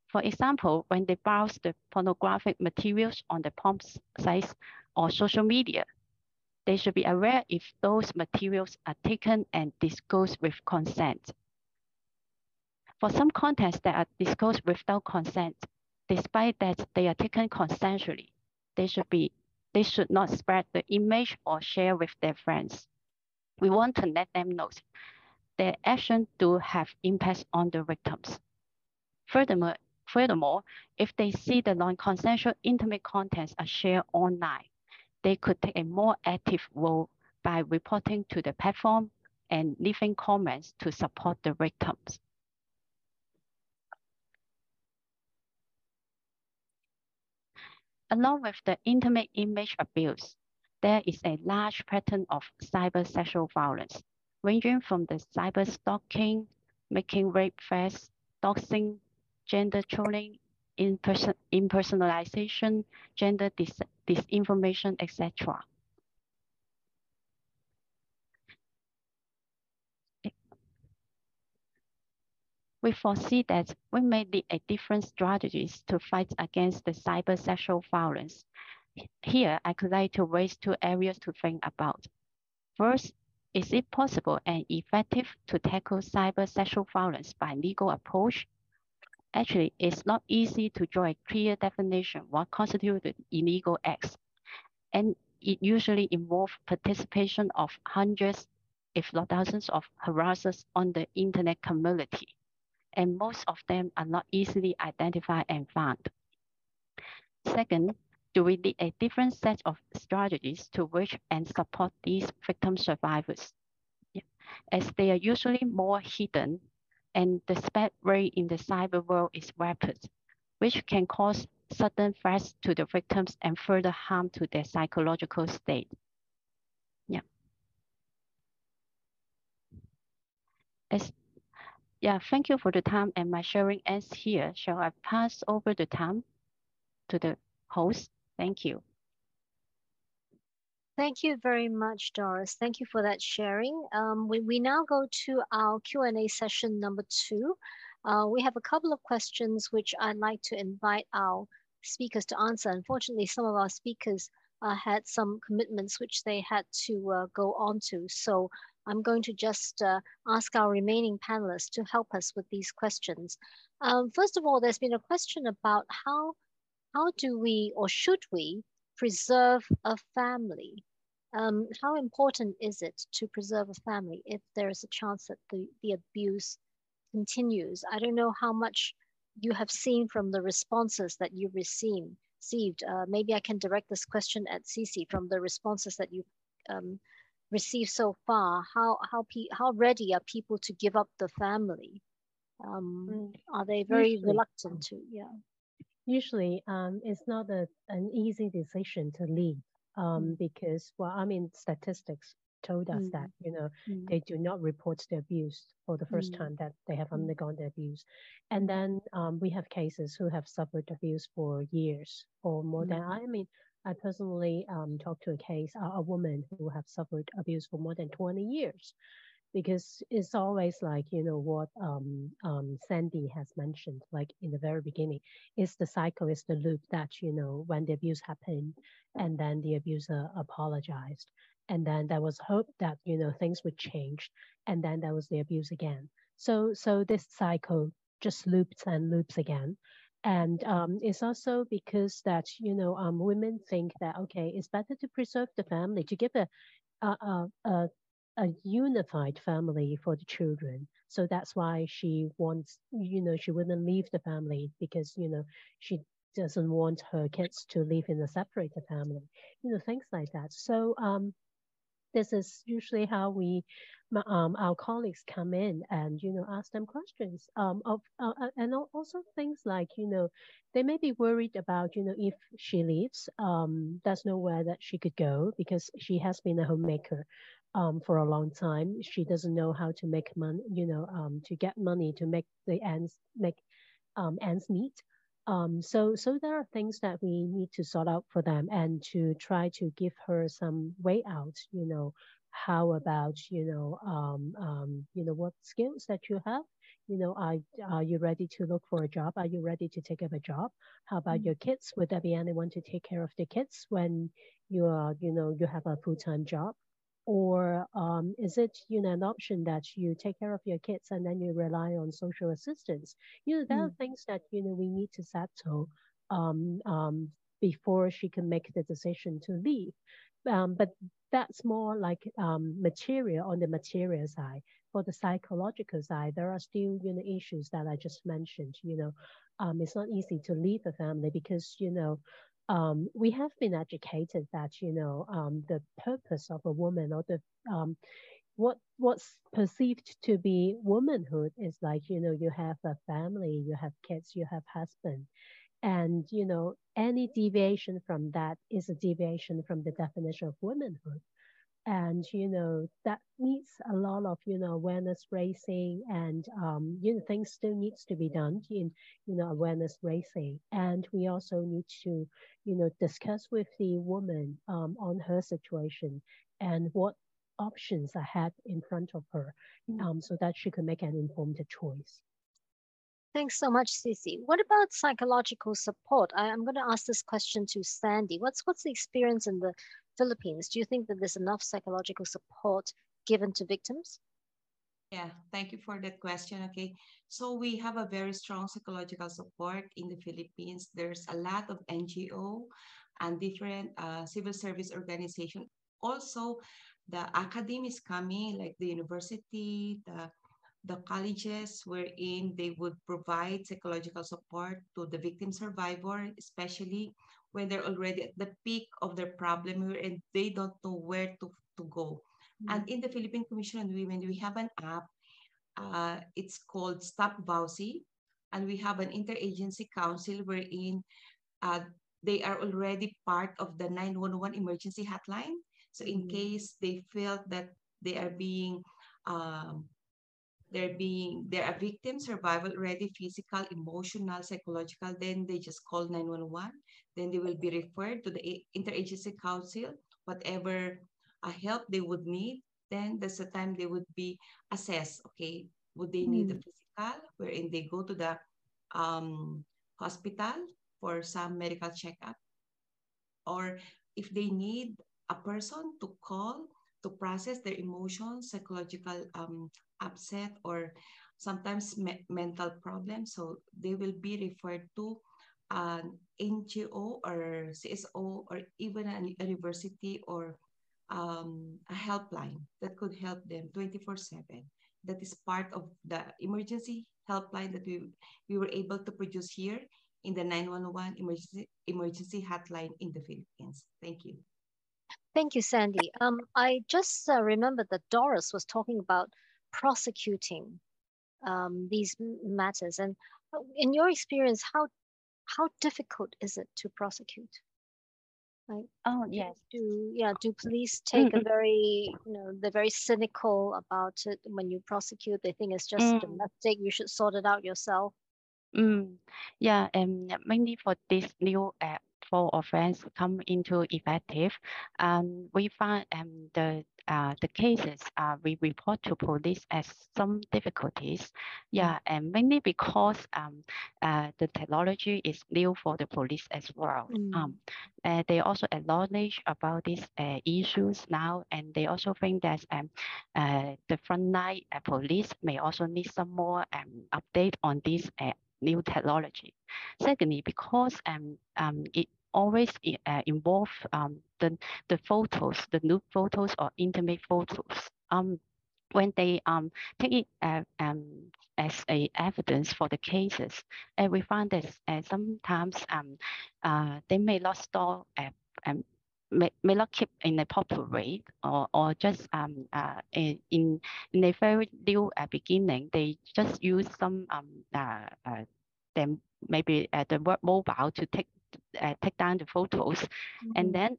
S10: For example, when they browse the pornographic materials on the porn sites or social media, they should be aware if those materials are taken and disclosed with consent. For some contents that are disclosed without consent, despite that they are taken consensually, They should not spread the image or share with their friends. We want to let them know their actions do have impacts on the victims. Furthermore, if they see the non-consensual intimate contents are shared online, they could take a more active role by reporting to the platform and leaving comments to support the victims. Along with the intimate image abuse, there is a large pattern of cyber sexual violence, ranging from the cyber stalking, making rape threats, doxing, gender trolling, impersonalization, gender disinformation, etc. We foresee that we may need a different strategies to fight against the cyber sexual violence. Here, I could like to raise two areas to think about. First, is it possible and effective to tackle cyber sexual violence by legal approach? Actually, it's not easy to draw a clear definition what constitutes illegal acts, and it usually involves participation of hundreds, if not thousands, of harassers on the internet community, and most of them are not easily identified and found. Second, do we need a different set of strategies to reach and support these victim survivors? As they are usually more hidden and the spread rate in the cyber world is rapid, which can cause sudden threats to the victims and further harm to their psychological state. Thank you for the time, and my sharing ends here. Shall I pass over the time to the host? Thank you.
S1: Thank you very much, Doris. Thank you for that sharing. We now go to our Q&A session number 2. We have a couple of questions which I'd like to invite our speakers to answer. Unfortunately, some of our speakers had some commitments which they had to go on to. So I'm going to just ask our remaining panelists to help us with these questions. First of all, there's been a question about how do we or should we preserve a family? How important is it to preserve a family if there is a chance that the abuse continues? I don't know how much you have seen from the responses that you received. Maybe I can direct this question at Sisi. From the responses that you've received so far, how ready are people to give up the family? Are they very reluctant to? Yeah.
S8: Usually, it's not an easy decision to leave because, well, I mean, statistics told us that, they do not report the abuse for the first time that they have undergone the abuse. And then we have cases who have suffered abuse for years or more than, I personally talked to a case, a woman who have suffered abuse for more than 20 years. Because it's always like, what Sandy has mentioned, like in the very beginning, it's the cycle, it's the loop that, when the abuse happened and then the abuser apologized. And then there was hope that, things would change. And then there was the abuse again. So this cycle just loops and loops again. And it's also because that, women think that, okay, it's better to preserve the family, to give a unified family for the children. So that's why she wants, she wouldn't leave the family because, she doesn't want her kids to live in a separated family, things like that. So this is usually how our colleagues come in and, ask them questions and also things like, they may be worried about, if she leaves, there's nowhere that she could go because she has been a homemaker for a long time. She doesn't know how to make money, to get money to make the ends meet. So there are things that we need to sort out for them and to try to give her some way out. How about what skills that you have? Are you ready to look for a job? Are you ready to take up a job? How about your kids? Would there be anyone to take care of the kids when you are, you have a full-time job? Or is it, an option that you take care of your kids and then you rely on social assistance? There are things that, we need to settle before she can make the decision to leave. But that's more like material on the material side. For the psychological side, there are still, issues that I just mentioned. It's not easy to leave a family because, we have been educated that, the purpose of a woman or the what's perceived to be womanhood is like, you have a family, you have kids, you have husband. And, any deviation from that is a deviation from the definition of womanhood. And, that needs a lot of, awareness raising and, things still needs to be done in, awareness raising. And we also need to, discuss with the woman on her situation and what options ahead in front of her so that she can make an informed choice.
S1: Thanks so much, Sisi. What about psychological support? I'm going to ask this question to Sandy. What's the experience in the Philippines? Do you think that there's enough psychological support given to victims?
S5: Yeah, thank you for that question. Okay, so we have a very strong psychological support in the Philippines. There's a lot of NGO and different civil service organizations. Also, the academy is coming, like the university, the colleges, wherein they would provide psychological support to the victim survivor, especially when they're already at the peak of their problem and they don't know where to go. And in the Philippine Commission on Women, we have an app. It's called Stop Vowsy, and we have an interagency council wherein they are already part of the 911 emergency hotline. So in case they felt that they are being they're a victim, survival already, physical, emotional, psychological, then they just call 911. Then they will be referred to the interagency council, whatever help they would need. Then that's the time they would be assessed. Okay, would they need the physical, wherein they go to the hospital for some medical checkup, or if they need a person to call to process their emotions, psychological upset, or sometimes mental problems. So they will be referred to an NGO or CSO or even a university or a helpline that could help them 24/7. That is part of the emergency helpline that we were able to produce here in the 911 emergency hotline in the Philippines. Thank you.
S1: Thank you, Sandy. I just remembered that Doris was talking about prosecuting these matters. And in your experience, how difficult is it to prosecute? Like,
S10: yes.
S1: Do police take a very, they're very cynical about it when you prosecute? They think it's just domestic, you should sort it out yourself.
S10: Yeah, mainly for this new for offense come into effective, we find the cases we report to police as some difficulties. Yeah, and mainly because the technology is new for the police as well. They also acknowledge about these issues now, and they also think that the frontline police may also need some more update on this new technology. Secondly, because it always involve the photos, the nude photos or intimate photos. When they take it as a evidence for the cases, we find that sometimes they may not store may not keep in a proper way, or just in a very new beginning, they just use some then maybe the work mobile to take down the photos, and then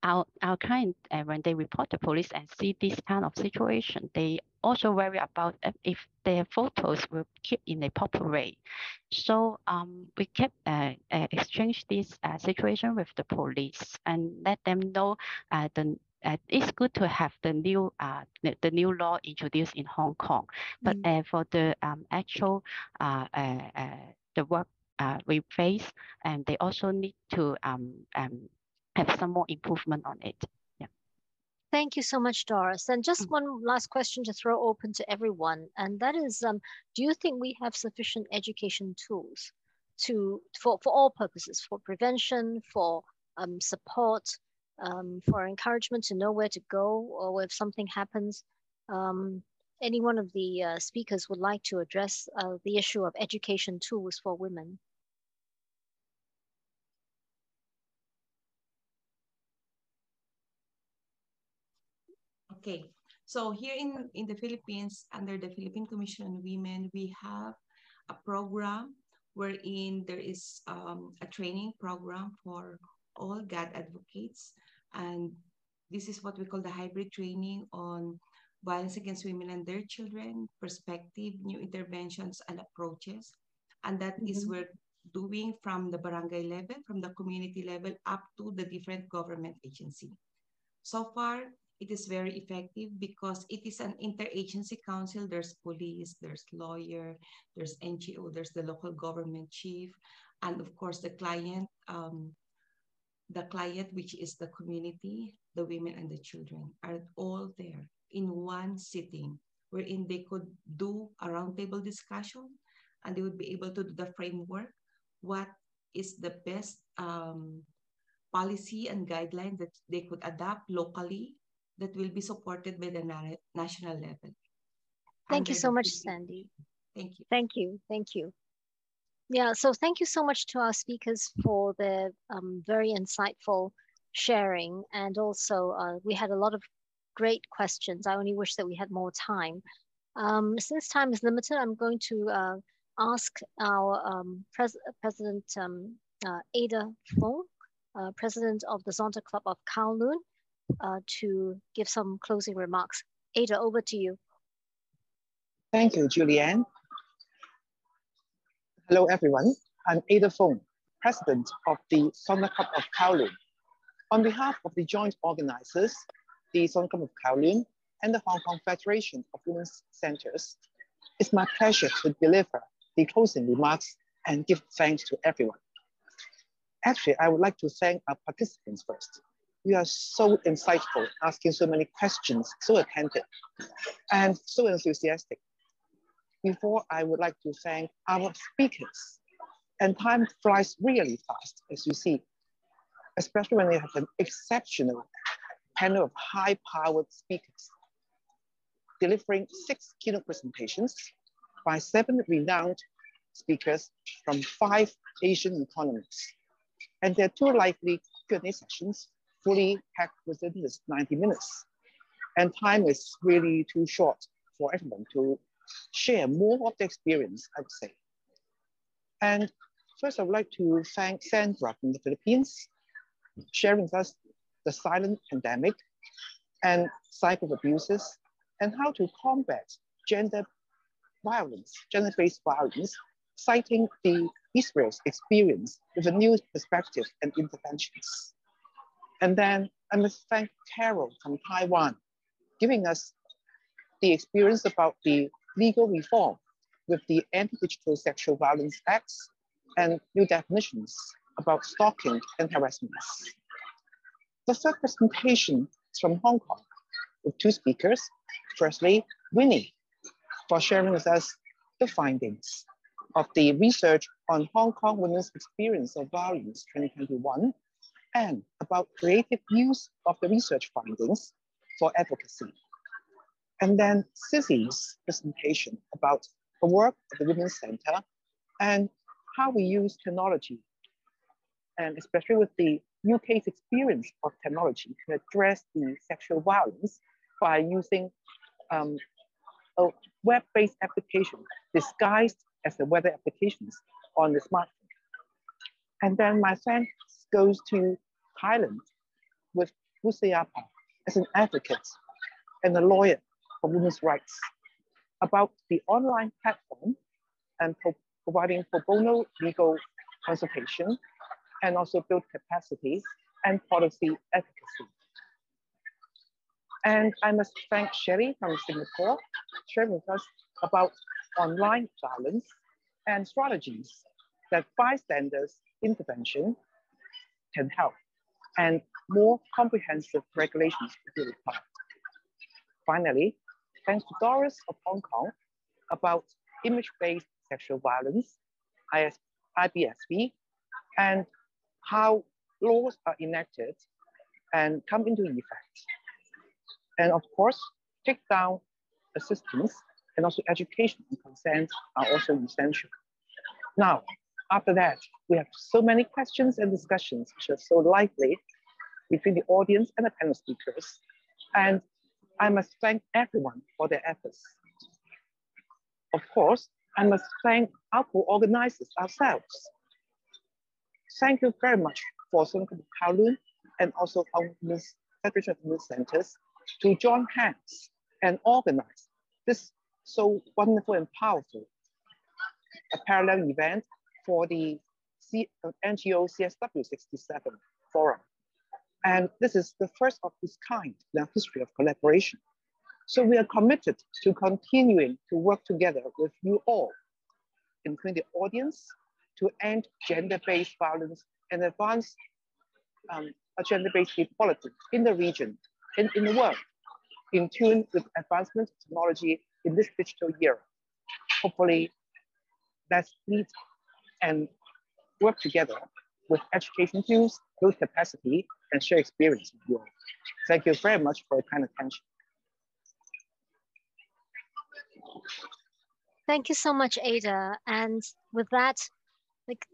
S10: our client when they report the police and see this kind of situation, they also worry about if their photos will keep in a proper way. So we kept exchange this situation with the police and let them know it's good to have the new law introduced in Hong Kong, but for the actual the work we face, and they also need to have some more improvement on it. Yeah.
S1: Thank you so much, Doris. And just one last question to throw open to everyone, and that is, do you think we have sufficient education tools
S11: for all purposes, for prevention, for support, for encouragement to know where to go, or if something happens. Any one of the speakers would like to address the issue of education tools for women.
S5: Okay, so here in the Philippines, under the Philippine Commission on Women, we have a program wherein there is a training program for all GAD advocates. And this is what we call the hybrid training on violence against women and their children, perspective, new interventions and approaches. And that is we're doing from the barangay level, from the community level, up to the different government agency. So far, it is very effective because it is an interagency council. There's police, there's lawyer, there's NGO, there's the local government chief, and of course the client, which is the community, the women and the children, are all there in one sitting, wherein they could do a roundtable discussion and they would be able to do the framework. What is the best policy and guideline that they could adapt locally that will be supported by the national level.
S11: Thank you so much, Sandy.
S5: Thank you.
S11: Thank you. Thank you. Yeah, so thank you so much to our speakers for their very insightful sharing. And also we had a lot of great questions. I only wish that we had more time. Since time is limited, I'm going to ask our President Ada Fung, President of the Zonta Club of Kowloon, to give some closing remarks. Ada, over to you.
S12: Thank you, Julianne. Hello, everyone. I'm Ada Fung, President of the Zonta Club of Kowloon. On behalf of the joint organizers, the Zonta Club of Kowloon and the Hong Kong Federation of Women's Centers, it's my pleasure to deliver the closing remarks and give thanks to everyone. Actually, I would like to thank our participants first. You are so insightful, asking so many questions, so attentive, and so enthusiastic. Before, I would like to thank our speakers. And time flies really fast, as you see, especially when they have an exceptional panel of high-powered speakers, delivering 6 keynote presentations by 7 renowned speakers from 5 Asian economies. And there are 2 lively Q&A sessions, fully packed within this 90 minutes. And time is really too short for everyone to share more of the experience, I would say. And first, I would like to thank Sandra from the Philippines, sharing with us the silent pandemic and cycle of abuses, and how to combat gender violence, gender-based violence, citing the Israel's experience with a new perspective and interventions. And then I must thank Carol from Taiwan, giving us the experience about the legal reform with the Anti-Digital Sexual Violence Acts and new definitions about stalking and harassment. The third presentation is from Hong Kong with 2 speakers. Firstly, Winnie, for sharing with us the findings of the research on Hong Kong women's experience of violence 2021 and about creative use of the research findings for advocacy. And then Sisi's presentation about the work of the Women's Center and how we use technology, and especially with the UK's experience of technology to address the sexual violence by using a web-based application disguised as the weather applications on the smartphone. And then my thanks goes to Thailand with Busayapa as an advocate and a lawyer for women's rights about the online platform and providing pro bono legal consultation and also build capacities and policy efficacy. And I must thank Shailey from Singapore, sharing with us about online violence and strategies that bystanders intervention can help, and more comprehensive regulations will be required. Finally, thanks to Doris of Hong Kong about image-based sexual violence. I IBSV, and how laws are enacted and come into effect. And of course, take down assistance and also education and consent are also essential. Now, after that, we have so many questions and discussions which are so lively between the audience and the panel speakers. And I must thank everyone for their efforts. Of course, I must thank our co-organizers ourselves. Thank you very much for Srisompong Kowloon and also our Federation of Women's Centers to join hands and organize this so wonderful and powerful a parallel event for the NGO CSW67 forum. And this is the first of its kind in our history of collaboration. So we are committed to continuing to work together with you all, including the audience, to end gender-based violence and advance a gender-based equality in the region, in the world, in tune with advancement of technology in this digital era. Hopefully, let's lead and work together with education tools, build capacity, and share experience with you all. Thank you very much for your kind attention.
S11: Thank you so much, Ada. And with that,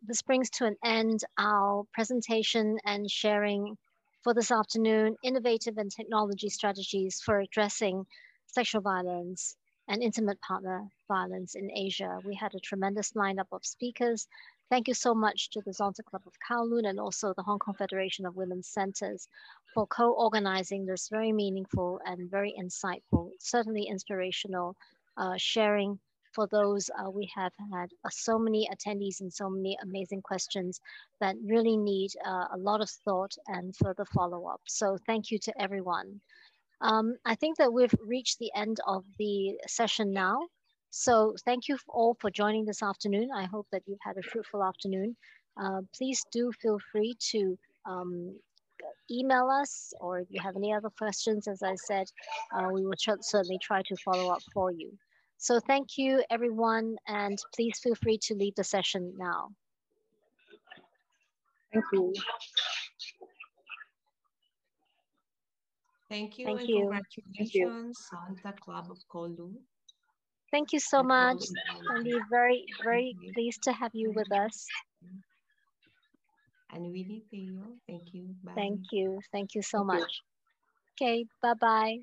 S11: this brings to an end our presentation and sharing for this afternoon, innovative and technology strategies for addressing sexual violence and intimate partner violence in Asia. We had a tremendous lineup of speakers. Thank you so much to the Zonta Club of Kowloon and also the Hong Kong Federation of Women's Centers for co-organizing this very meaningful and very insightful, certainly inspirational sharing. For those, we have had so many attendees and so many amazing questions that really need a lot of thought and further follow-up. So thank you to everyone. I think that we've reached the end of the session now. So thank you all for joining this afternoon. I hope that you've had a fruitful afternoon. Please do feel free to email us, or if you have any other questions, as I said, we will certainly try to follow up for you. So thank you, everyone, and please feel free to leave the session now.
S12: Thank you.
S5: Thank you.
S11: Thank
S5: and
S11: you.
S5: Congratulations, Santa Club of Kowloon.
S11: Thank you so much. And we're very, very pleased to have you with us.
S5: And Winnie Teoh, thank you. Bye.
S11: Thank you. Thank you so much. Okay, bye-bye.